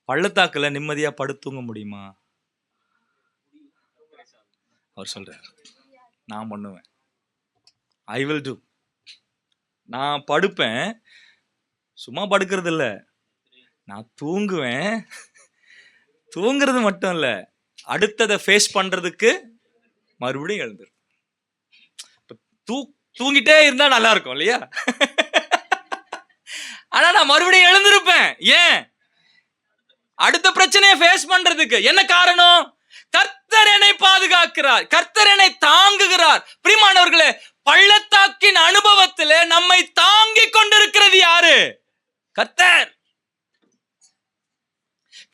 பள்ளத்தாக்குல நிம்மதியா படுத்து தூங்க முடியுமா? அவர் சொல்றார், நான் பண்ணுவேன். ஐ வில் டூ. நான் படுப்பேன், சும்மா படுக்கிறது இல்ல, நான் தூங்குவேன். தூங்குறது மட்டும் இல்ல, அடுத்ததை ஃபேஸ் பண்றதுக்கு மறுபடியும் எழுந்துரு. தூங்கிட்டே இருந்தா நல்லா இருக்கும் இல்லையா? ஆனா நான் மறுபடியும் எழுந்திருப்பேன். ஏன்? அடுத்த பிரச்சனையை ஃபேஸ் பண்றதுக்கு. என்ன காரணம்? கர்த்தர் என்னை பாதுகாக்கிறார், கர்த்தர் என்னை தாங்குகிறார். பிரியமானவர்களே, பள்ளத்தாக்கின் அனுபவத்திலே நம்மை தாங்கிக் கொண்டிருக்கிறது யாரு? கர்த்தர்.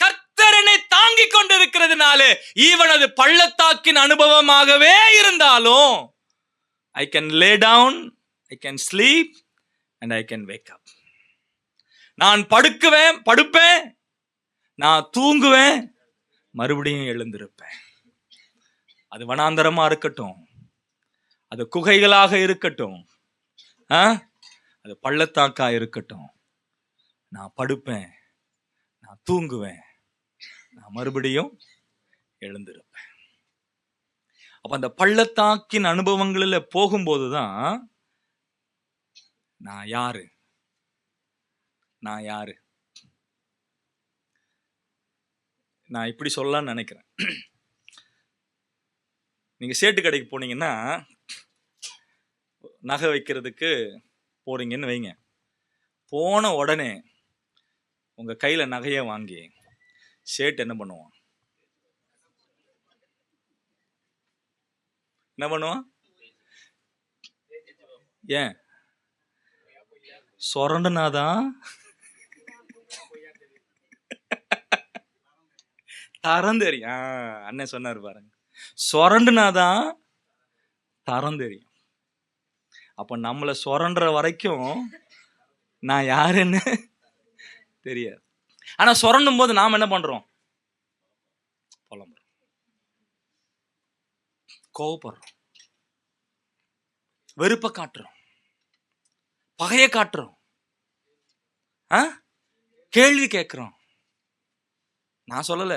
கர்த்தர் என்னை தாங்கிக் கொண்டிருக்கிறதுனாலே ஈவன் அது பள்ளத்தாக்கின் அனுபவமாகவே இருந்தாலும் I can lay down, I can sleep and I can wake up. நான் படுப்பேன், நான் தூங்குவேன், மறுபடியும் எழுந்திருப்பேன். அது வனாந்தரமா இருக்கட்டும், அது குகைகளாக இருக்கட்டும், அது பள்ளத்தாக்கா இருக்கட்டும், நான் படுப்பேன், நான் தூங்குவேன், நான் மறுபடியும் எழுந்திருப்பேன். அப்ப அந்த பள்ளத்தாக்கின் அனுபவங்களில் போகும்போதுதான் நான் யாரு நான் இப்படி சொல்லலாம்னு நினைக்கிறேன். நீங்க சேட்டு கடைக்கு போனீங்கன்னா, நகை வைக்கிறதுக்கு போறீங்கன்னு வைங்க. போன உடனே உங்க கையில நகையை வாங்கி சேட்டு என்ன பண்ணுவான்? ஏன்? சொரண்டுனாதான் தரம் தெரியும். அண்ணன் சொன்னாரு பாருங்க, சொரண்டுனாதான் தரம் தெரியும். அப்ப நம்மளை சொரண்டுற வரைக்கும் நான் யாருன்னு தெரியாது. ஆனா சொரண்டும் போது நாம் என்ன பண்றோம்? புலம்புறோம், கோவப்படுறோம், வெறுப்ப காட்டுறோம், பகைய காட்டுறோம், கேள்வி கேட்கிறோம். நான் சொல்லல,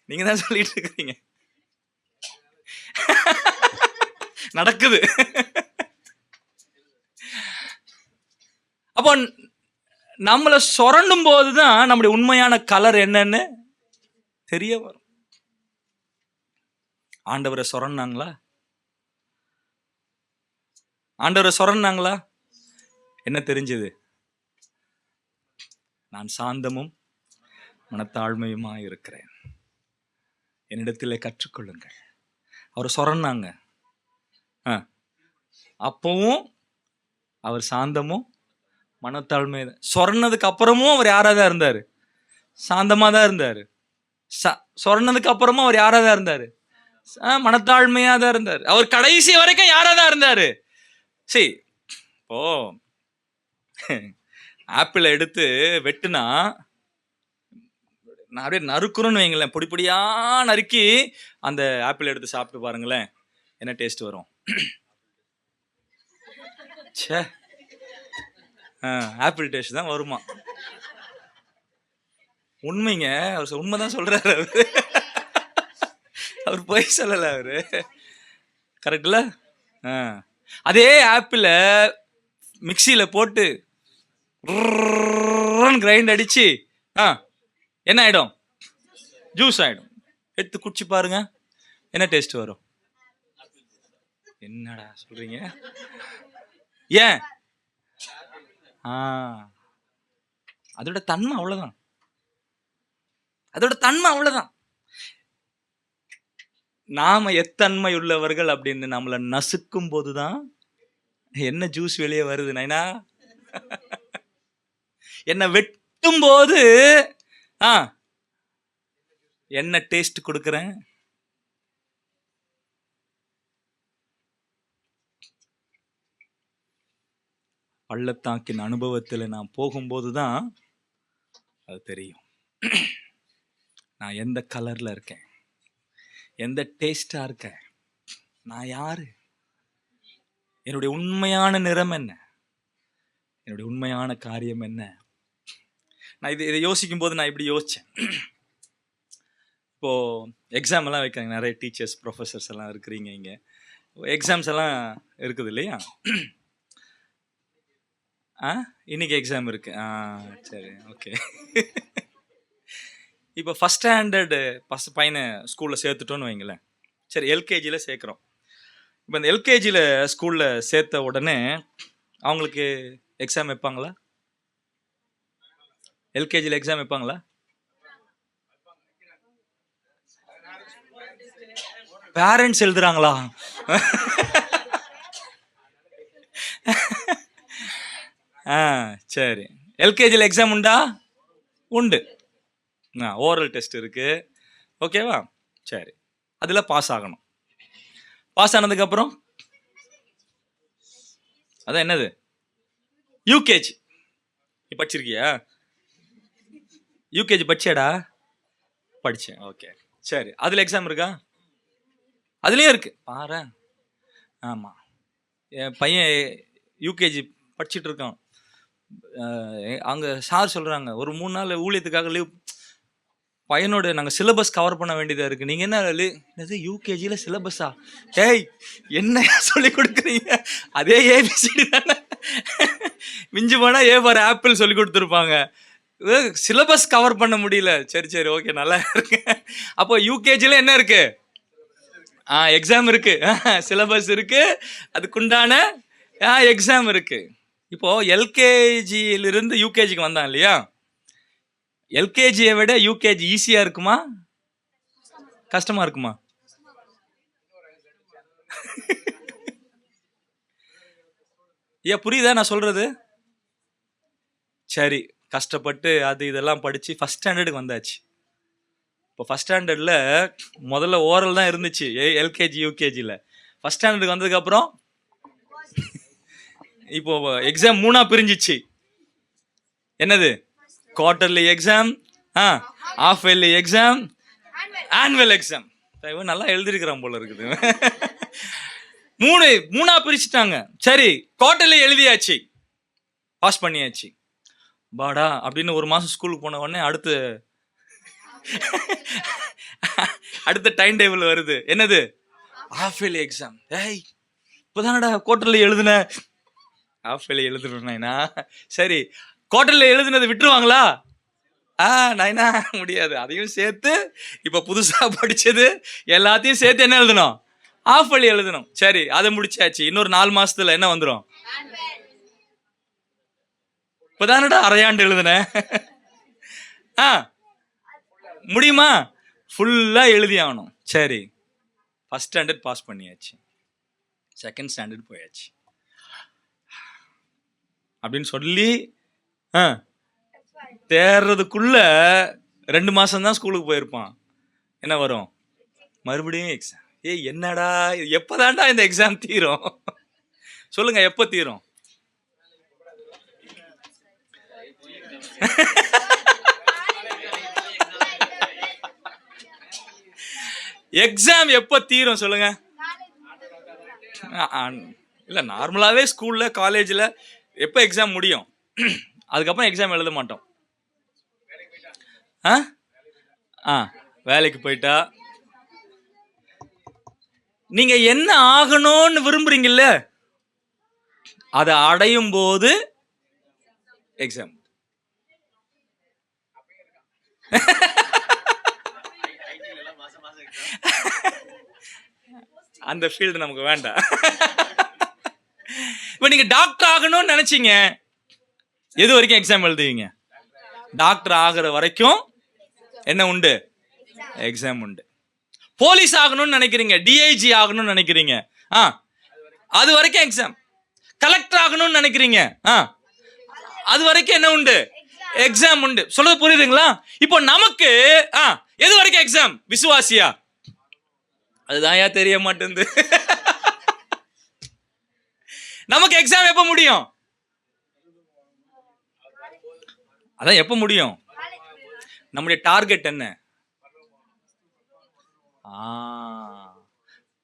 நீங்க தான் சொல்லிட்டு இருக்கீங்க. நடக்குது. அப்போ நம்மளை சொரண்டும் போதுதான் நம்முடைய உண்மையான கலர் என்னன்னு தெரிய வரும். ஆண்டவரை சொரண்டாங்களா? என்ன தெரிஞ்சது? நான் சாந்தமும் மனத்தாழ்மையுமா இருக்கிறேன், என்னிடத்திலே கற்றுக்கொள்ளுங்கள். அவர் சொரண்டாங்க, அப்பவும் அவர் சாந்தமும் மனத்தாழ்மை. சொரனதுக்கு அப்புறமும் அவர் யாராதான் இருந்தாரு? சாந்தமா தான் இருந்தாரு. சொரனதுக்கு அப்புறமும் அவர் யாராதான் இருந்தாரு? மனத்தாழ்மையா தான் இருந்தாரு. அவர் கடைசி வரைக்கும் யாராதான் இருந்தாரு? சரி, இப்போ ஆப்பிளை எடுத்து வெட்டுனா நான் அப்படியே நறுக்குறோன்னு வைங்களேன், பொடி பொடியா நறுக்கி அந்த ஆப்பிள் எடுத்து சாப்பிட்டு பாருங்களேன், என்ன டேஸ்ட் வரும்? சே, ஆப்பிள் டேஸ்ட் தான் வருமா? உண்மைங்க, அவர் உண்மைதான் சொல்றாரு. அவர் பொய் சொல்லல, அவரு கரெக்ட்ல. அதே ஆப்பிள மிக்சியில போட்டு கிரைண்ட் அடிச்சு என்ன ஆயிடும்? ஜூஸ் ஆயிடும். எடுத்து குடிச்சு பாருங்க, என்ன டேஸ்ட் வரும்? என்னடா சொல்றீங்க? ஏன்? அதோட தன்மை அவ்வளவுதான். அதோட தன்மை அவ்வளவுதான். நாம எத்தன்மை உள்ளவர்கள் அப்படின்னு நம்மளை நசுக்கும் போதுதான் என்ன ஜூஸ் வெளியே வருது நைனா. என்ன வெட்டும் போது என்ன டேஸ்ட் கொடுக்கறேன். பள்ளத்தாக்கின் அனுபவத்தில் நான் போகும்போதுதான் அது தெரியும். நான் எந்த கலர்ல இருக்கேன், எந்த டேஸ்டா இருக்கேன், நான் யாரு, என்னுடைய உண்மையான நிறம் என்ன, என்னுடைய உண்மையான காரியம் என்ன. நான் இதை யோசிக்கும் போது நான் இப்படி யோசிச்சேன். இப்போ எக்ஸாம் எல்லாம் வைக்கிறாங்க, நிறைய டீச்சர்ஸ் ப்ரொஃபஸர்ஸ் எல்லாம் இருக்கிறீங்க இங்க. எக்ஸாம்ஸ் எல்லாம் இருக்குது இல்லையா? இன்னைக்கு எக்ஸாம் இருக்கு. சரி, ஓகே. இப்போ ஃபஸ்ட் ஸ்டாண்டர்டு பையனை ஸ்கூலில் சேர்த்துட்டோன்னு வைங்களேன். சரி, எல்கேஜியில் சேர்க்குறோம். இப்போ இந்த எல்கேஜியில் ஸ்கூலில் சேர்த்த உடனே அவங்களுக்கு எக்ஸாம் வைப்பாங்களா? எல்கேஜியில் எக்ஸாம் வைப்பாங்களா? பேரண்ட்ஸ் எழுதுறாங்களா? சரி. எல்கேஜியில் எக்ஸாம் உண்டா? உண்டு. ஓரல் டெஸ்ட் இருக்கு. ஓகேவா? சரி, அதில் பாஸ் ஆகணும். பாஸ் ஆனதுக்கப்புறம் அதான் என்னது, யூகேஜி. நீ படிச்சிருக்கியா? யூகேஜி படிச்சேடா? படித்தேன். ஓகே, சரி. அதில் எக்ஸாம் இருக்கா? அதுலேயும் இருக்கு பாரு. ஆமாம், என் பையன் யூகேஜி படிச்சுட்டு இருக்கான். அங்கே சார் சொல்கிறாங்க, ஒரு 3 நாள் ஊழியத்துக்காக லீவ். பையனோட நாங்கள் சிலபஸ் கவர் பண்ண வேண்டியதாக இருக்குது. நீங்கள் என்னது யூகேஜியில் சிலபஸா? ஏய், என்ன சொல்லி கொடுக்குறீங்க? அதே ஏபிசிடி தானே. மிஞ்சி போனால் ஏ ஃபார் ஆப்பிள் சொல்லி கொடுத்துருப்பாங்க. சிலபஸ் கவர் பண்ண முடியல. சரி சரி, ஓகே, நல்லா இருக்கு. அப்போ யூகேஜியில் என்ன இருக்கு? எக்ஸாம் இருக்கு, சிலபஸ் இருக்கு, அதுக்குண்டான எக்ஸாம் இருக்கு. இப்போ எல்கேஜியிலிருந்து யூகேஜிக்கு வந்தான் இல்லையா? எல்கேஜியை விட யூகேஜி ஈஸியா இருக்குமா, கஷ்டமா இருக்குமா? ஏன் புரியுதா நான் சொல்றது? சரி, கஷ்டப்பட்டு அது இதெல்லாம் படிச்சு ஃபர்ஸ்ட் ஸ்டாண்டர்டுக்கு வந்தாச்சு. இப்போ ஃபர்ஸ்ட் ஸ்டாண்டர்டில் முதல்ல ஓரல் தான் இருந்துச்சு எல்கேஜி யூகேஜியில். ஃபர்ஸ்ட் ஸ்டாண்டர்டுக்கு வந்ததுக்கப்புறம் இப்போ எக்ஸாம் 3ஆ பிரிஞ்சிச்சு. என்னது? Quarterly exam, half yearly exam, annual exam. நல்லா எழுதிருக்கிறான் போல இருக்குது. 3ஆ பிரிச்சுட்டாங்க. சரி, குவார்டர்லி எழுதியாச்சு, பாஸ் பண்ணியாச்சு. பாடா அப்படின்னு ஒரு மாதம் ஸ்கூலுக்கு போன உடனே அடுத்த டைம் டேபிள் வருது. என்னது? Half yearly exam. ஏய், இப்போதானடா குவார்டர்லி எழுதுன. ஹாஃப் இயர்லி எழுதுனா சரி, குவார்டர்லி எழுதுனது விட்டுருவாங்களா? நைனா முடியாது. அதையும் சேர்த்து இப்போ புதுசாக படிச்சது எல்லாத்தையும் சேர்த்து என்ன எழுதணும்? ஹாஃப் இயர்லி எழுதணும். சரி, அதை முடிச்சாச்சு. இன்னொரு 4 மாசத்துல என்ன வந்துடும்? இப்போதானடா அரையாண்டு எழுதுன. முடியுமா? ஃபுல்லாக எழுதி ஆகணும். சரி, ஃபர்ஸ்ட் ஸ்டாண்டர்ட் பாஸ் பண்ணியாச்சு, செகண்ட் ஸ்டாண்டர்ட் போயாச்சு அப்படின்னு சொல்லி தேர்றதுக்குள்ள 2 மாசம் தான் ஸ்கூலுக்கு போயிருப்பான். என்ன வரும்? மறுபடியும் எக்ஸாம். என்னடா எப்பதான்டா இந்த எக்ஸாம் தீரும்? சொல்லுங்க, எப்போ தீரும்? எக்ஸாம் எப்போ தீரும் சொல்லுங்க? இல்லை, நார்மலாகவே ஸ்கூலில் காலேஜில் எப்போ எக்ஸாம் முடியும்? அதுக்கப்புறம் எக்ஸாம் எழுத மாட்டோம். வேலைக்கு போயிட்டா நீங்க என்ன ஆகணும்னு விரும்புறீங்கல்ல, அதை அடையும் போது எக்ஸாம். அந்த ஃபீல்டு நமக்கு வேண்டாம். இப்ப நீங்க டாக்டர் ஆகணும்னு நினைச்சீங்க, எது வரைக்கும் எக்ஸாம் எழுதுவீங்க? டாக்டர் ஆகிற வரைக்கும் என்ன உண்டு? எக்ஸாம் உண்டு. போலீஸ் ஆகணும்னு நினைக்கிறீங்க, டிஐஜி ஆகணும்னு நினைக்கிறீங்க, அது வரைக்கும் எக்ஸாம். கலெக்டர் ஆகணும்னு நினைக்கிறீங்க, அது வரைக்கும் என்ன உண்டு? எக்ஸாம் உண்டு. சொல்றது புரியுதுங்களா? இப்போ நமக்கு எது வரைக்கும் எக்ஸாம்? விசுவாசியா? அதுதான் ஏன் தெரிய மாட்டேங்குது. நமக்கு எக்ஸாம் எப்ப முடியும்? அதான் எப்ப முடியும்? நம்முடைய டார்கெட் என்ன?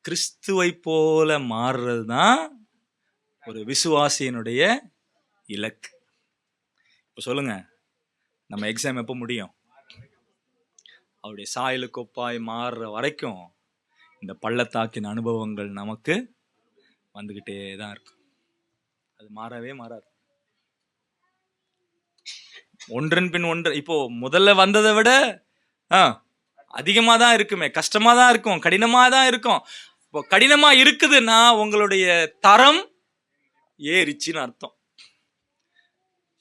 கிறிஸ்துவை போல மாறுறது தான் ஒரு விசுவாசியினுடைய இலக்கு. இப்ப சொல்லுங்க, நம்ம எக்ஸாம் எப்ப முடியும்? அவருடைய சாயலுக்கு ஒப்பாய் மாறுற வரைக்கும் இந்த பள்ளத்தாக்கின் அனுபவங்கள் நமக்கு வந்துகிட்டே தான் இருக்கு. அது மாறவே மாறாது. ஒன்றன் பின் ஒன்று. இப்போ முதல்ல வந்ததை விட அதிகமா தான் இருக்குமே, கஷ்டமா தான் இருக்கும், கடினமா தான் இருக்கும். இப்போ கடினமா இருக்குதுன்னா உங்களுடைய தரம் ஏறிச்சுன்னு அர்த்தம்.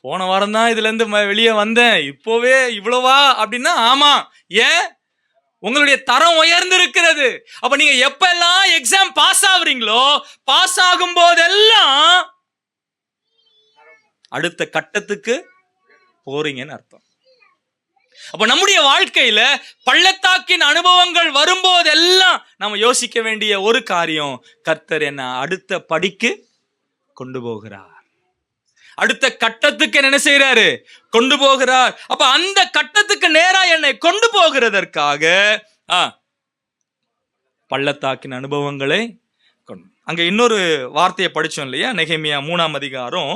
போன வாரம் தான் இதுல இருந்து வெளியே வந்தேன், இப்போவே இவ்வளவா அப்படின்னா ஆமா. ஏன்? உங்களுடைய தரம் உயர்ந்து இருக்கிறது. அப்ப நீங்க எப்ப எல்லாம் எக்ஸாம் பாஸ் ஆகுறீங்களோ, பாஸ் ஆகும் போதெல்லாம் அடுத்த கட்டத்துக்கு போறீங்கன்னு அர்த்தம். அப்ப நம்முடைய வாழ்க்கையில பள்ளத்தாக்கின் அனுபவங்கள் வரும்போதெல்லாம் நம்ம யோசிக்க வேண்டிய ஒரு காரியம், கர்த்தர் என்ன அடுத்த படிக்கு கொண்டு போகிறார், அடுத்த கட்டத்துக்கு என்ன செய்யறாரு? கொண்டு போகிறார். அப்ப அந்த கட்டத்துக்கு நேரா என்னை கொண்டு போகிறதற்காக பள்ளத்தாக்கின் அனுபவங்களை அங்க இன்னொரு வார்த்தையை படிச்சோம் இல்லையா? நெகேமியா 3ஆம் அதிகாரம்.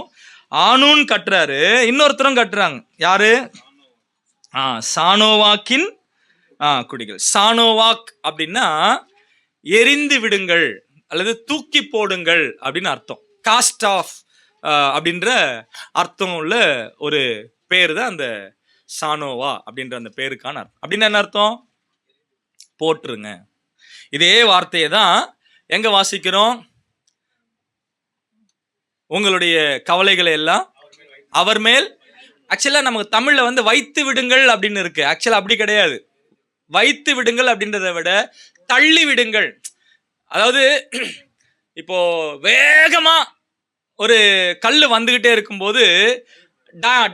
ஆனூன் கட்டுறாரு, இன்னொருத்தரும் கட்டுறாங்க. யாரு? சானோவாக்கின் குடிகள். சானோவாக் அப்படின்னா எரிந்து விடுங்கள் அல்லது தூக்கி போடுங்கள் அப்படின்னு அர்த்தம். காஸ்ட் ஆஃப் அப்படின்ற அர்த்தம் உள்ள ஒரு பேர் தான் அந்த சானோவா அப்படின்ற அந்த பேருக்கான அர்த்தம். அப்படின்னு என்ன அர்த்தம்? போட்டுருங்க. இதே வார்த்தையை தான் எங்க வாசிக்கிறோம்? உங்களுடைய கவலைகளை எல்லாம் அவர் மேல். ஆக்சுவலா நமக்கு தமிழ்ல வைத்து விடுங்கள் அப்படின்னு இருக்கு. ஆக்சுவலா அப்படி கிடையாது. வைத்து விடுங்கள் அப்படின்றத விட தள்ளி விடுங்கள். அதாவது இப்போ வேகமா ஒரு கல்லு வந்துகிட்டே இருக்கும்போது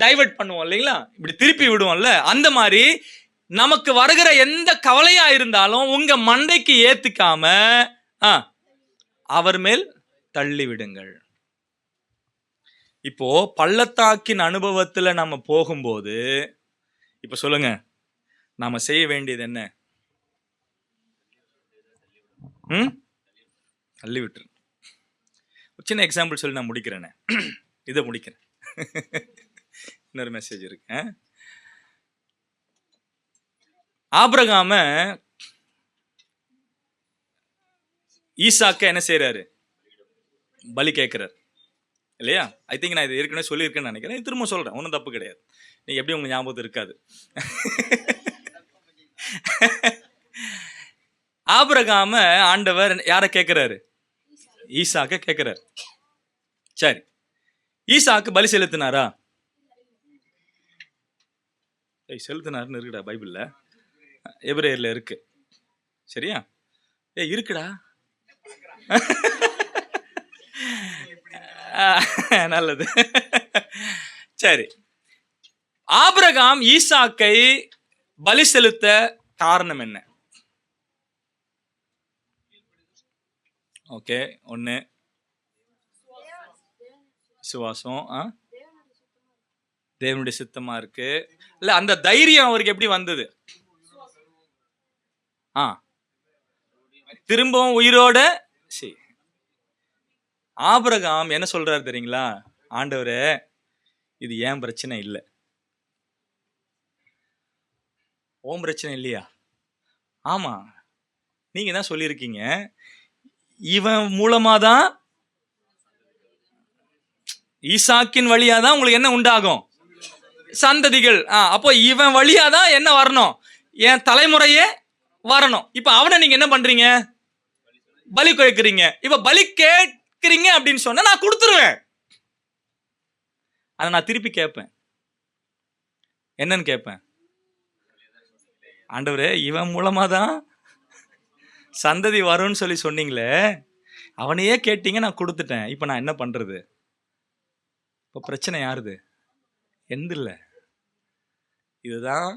டைவர்ட் பண்ணுவோம் இல்லைங்களா, இப்படி திருப்பி விடுவோம்ல, அந்த மாதிரி நமக்கு வருகிற எந்த கவலையா இருந்தாலும் உங்க மண்டைக்கு ஏத்துக்காம அவர் மேல் தள்ளி விடுங்கள். இப்போ பள்ளத்தாக்கின் அனுபவத்துல நம்ம போகும்போது இப்ப சொல்லுங்க, நாம செய்ய வேண்டியது என்ன? தள்ளி விட்டுரு. சின்ன எக்ஸாம்பிள் சொல்லி நான் முடிக்கிறேனே, இதை முடிக்கிறேன். இன்னொரு மெசேஜ் இருக்கு. ஆபிரகாம ஈசாக்க என்ன செய்யறாரு? பலி கேட்கிறார் இல்லையா? ஐ திங்க் நான் இது ஏற்கனவே சொல்லியிருக்கேன்னு நினைக்கிறேன், திரும்ப சொல்றேன், ஒன்றும் தப்பு கிடையாது. நீங்க எப்படி உங்க ஞாபகத்து இருக்காது. ஆபிரகாம ஆண்டவர் யார கேட்கிறாரு? ஈசாக்க கேட்கிறார். சரி, ஈசாக்கு பலி செலுத்தினாரா? செலுத்தினாருன்னு இருக்குடா பைபிள்ல, எபிரேயர்ல இருக்கு. சரியா? இருக்குடா. நல்லது. சரி, ஆபிரகாம் ஈசாக்கை பலி செலுத்த காரணம் என்ன? ஓகே, ஒண்ணு விசுவாசம், தேவனுடைய சித்தமா இருக்கு. இல்ல, அந்த தைரியம் அவருக்கு எப்படி வந்தது? திரும்பவும் உயிரோட. ஆபிரகாம் என்ன சொல்றாரு தெரியுங்களா? ஆண்டவரே, இது ஏன் பிரச்சனை இல்லை, ஓம் பிரச்சனை இல்லையா? ஆமா, நீங்க தான் சொல்லியிருக்கீங்க இவன் மூலமாதான், ஈசாக்கின் வழியாதான் உங்களுக்கு என்ன உண்டாகும்? சந்ததிகள். அப்போ இவன் வழியாதான் என்ன வரணும்? என் தலைமுறையே வரணும். இப்ப அவனை நீங்க என்ன பண்றீங்க? பலி கேட்கிறீங்க. இப்ப பலி கேட்கிறீங்க அப்படின்னு சொன்னா நான் கொடுத்துருவேன். அதை நான் திருப்பி கேட்பேன், என்னன்னு கேட்பேன், ஆண்டவரே இவன் மூலமா தான் சந்ததி வரும்னு சொல்லி சொன்னீங்களே, அவனையே கேட்டீங்க, நான் கொடுத்துட்டேன், இப்போ நான் என்ன பண்றது? இப்போ பிரச்சனை யாருது? எந்த இல்லை. இதுதான்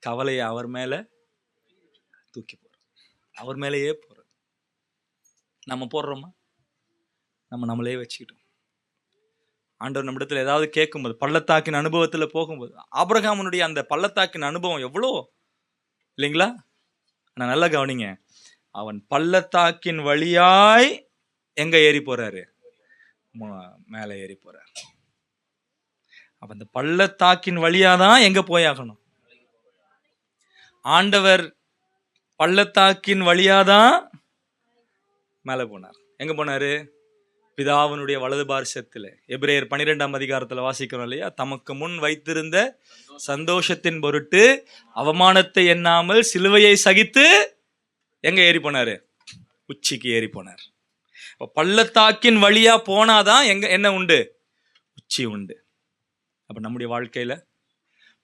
கவலையை அவர் மேல தூக்கி போடுறது, அவர் மேலேயே போறது. நம்ம போடுறோமா? நம்ம நம்மளே வச்சுக்கிட்டோம். ஆண்டவர் நம்மிடத்தில் ஏதாவது கேட்கும்போது, பள்ளத்தாக்கின் அனுபவத்தில் போகும்போது, ஆபிரகாமுடைய அந்த பள்ளத்தாக்கின் அனுபவம் எவ்வளோ இல்லைங்களா? நான் நல்லா கவனிங்க, அவன் பள்ளத்தாக்கின் வழியாய் எங்க ஏறி போறாரு? மேலே ஏறி போறார். அப்ப அந்த பள்ளத்தாக்கின் வழியாதான் எங்க போயாகணும்? ஆண்டவர் பள்ளத்தாக்கின் வழியாதான் மேலே போனார். எங்க போனாரு? பிதாவினுடைய வலது பார்சத்துல. எபிரேயர் 12ஆம் அதிகாரத்துல வாசிக்கிறோம் இல்லையா? தமக்கு முன் வைத்திருந்த சந்தோஷத்தின் பொருட்டு அவமானத்தை எண்ணாமல் சிலுவையை சகித்து எங்க ஏறி போனாரு? உச்சிக்கு ஏறி போனார். பள்ளத்தாக்கின் வழியா போனாதான் எங்க என்ன உண்டு? உச்சி உண்டு. அப்ப நம்முடைய வாழ்க்கையில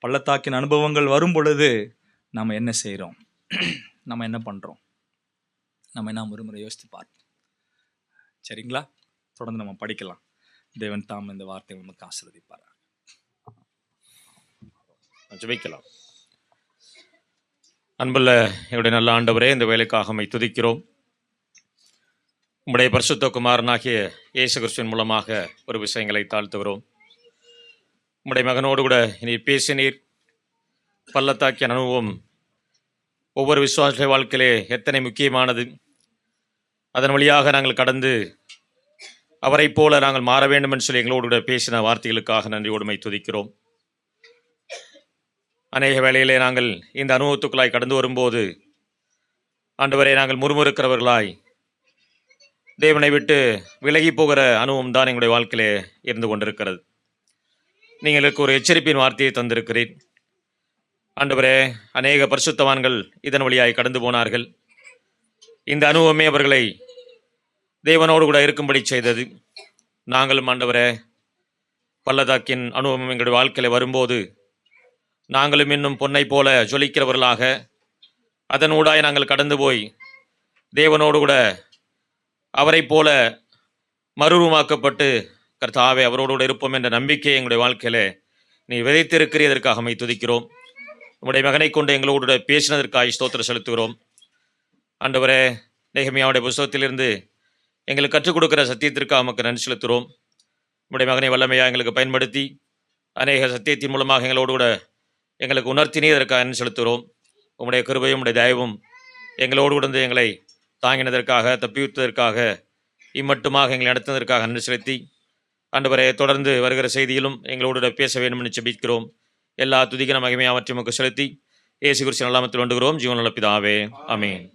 பள்ளத்தாக்கின் அனுபவங்கள் வரும் பொழுது நாம என்ன செய்யறோம்? நம்ம என்ன பண்றோம்? நம்ம என்ன ஒருமுறை யோசித்து பார்ப்போம். சரிங்களா? தொடர்ந்து நம்ம படிக்கலாம். தேவன் தாம் இந்த வார்த்தை நமக்கு ஆசீர்வதிப்பார். ஜெபிக்கலாம். அன்புள்ள என்னுடைய நல்ல ஆண்டவரே, இந்த வேலைக்காக உம்மை துதிக்கிறோம். உம்முடைய பரிசுத்த குமாரனாகிய இயேசு கிறிஸ்துவின் மூலமாக ஒரு விஷயங்களை தாழ்த்துகிறோம். உம்முடைய மகனோடு கூட நீர் பேசினீர். பள்ளத்தாக்கிய அனுபவம் ஒவ்வொரு விசுவாச வாழ்க்கையிலே எத்தனை முக்கியமானது. அதன் வழியாக நாங்கள் கடந்து அவரை போல நாங்கள் மாற வேண்டும் என்று சொல்லி எங்களோடு கூட பேசின வார்த்தைகளுக்காக நன்றியோடுமை துதிக்கிறோம். அநேக வேளையிலே நாங்கள் இந்த அனுபவத்துக்குள்ளாய் கடந்து வரும்போது ஆண்டவரை நாங்கள் முறுமுறுக்கிறவர்களாய் தேவனை விட்டு விலகி போகிற அனுபவம் தான் எங்களுடைய வாழ்க்கையிலே இருந்து கொண்டிருக்கிறது. நீங்களுக்கு ஒரு எச்சரிப்பின் வார்த்தையை தந்திருக்கிறேன். ஆண்டவரே, அநேக பரிசுத்தவான்கள் இதன் வழியாய் கடந்து போனார்கள். இந்த அனுபவமே அவர்களை தேவனோடு கூட இருக்கும்படி செய்தது. நாங்களும் ஆண்டவரே, பள்ளத்தாக்கின் அனுபவம் எங்களுடைய வாழ்க்கையில் வரும்போது நாங்களும் இன்னும் பொன்னை போல ஜொலிக்கிறவர்களாக அதனூடாய் நாங்கள் கடந்து போய் தேவனோடு கூட அவரை போல மறுரூபமாக்கப்பட்டு கர்த்தாவே அவரோடு கூட இருப்போம் என்ற நம்பிக்கையை எங்களுடைய வாழ்க்கையில நீ விதைத்திருக்கிறதற்காக உம்மை துதிக்கிறோம். உம்முடைய மகனை கொண்டு எங்களோடு பேசினதற்காக ஸ்தோத்திரம் செலுத்துகிறோம். ஆண்டவரே, நெகமியாவுடைய புஸ்தகத்திலிருந்து எங்களுக்கு கற்றுக் கொடுக்கிற சத்தியத்திற்காக நமக்கு நன்றி செலுத்துகிறோம். உம்முடைய மகனை வல்லமையாக எங்களுக்கு பயன்படுத்தி அநேக சத்தியத்தின் மூலமாக எங்களோடு கூட எங்களுக்கு உணர்த்தினதற்காக நன்றி செலுத்துகிறோம். உம்முடைய கிருபையும் உம்முடைய தயவும் எங்களோடு கூட எங்களை தாங்கினதற்காக, தப்பிவிட்டதற்காக, இம்மட்டுமாக எங்களை நடத்தினதற்காக நன்றி செலுத்தி ஆண்டவரே, தொடர்ந்து வருகிற செய்தியிலும் எங்களோடு பேச வேண்டும் என்று ஜெபிக்கிறோம். எல்லா துதிக்கிற மகிமையாவற்றையும் செலுத்தி இயேசு கிறிஸ்துவின் நாமத்தில் வேண்டுகிறோம், ஜீவனுள்ள பிதாவே, ஆமென்.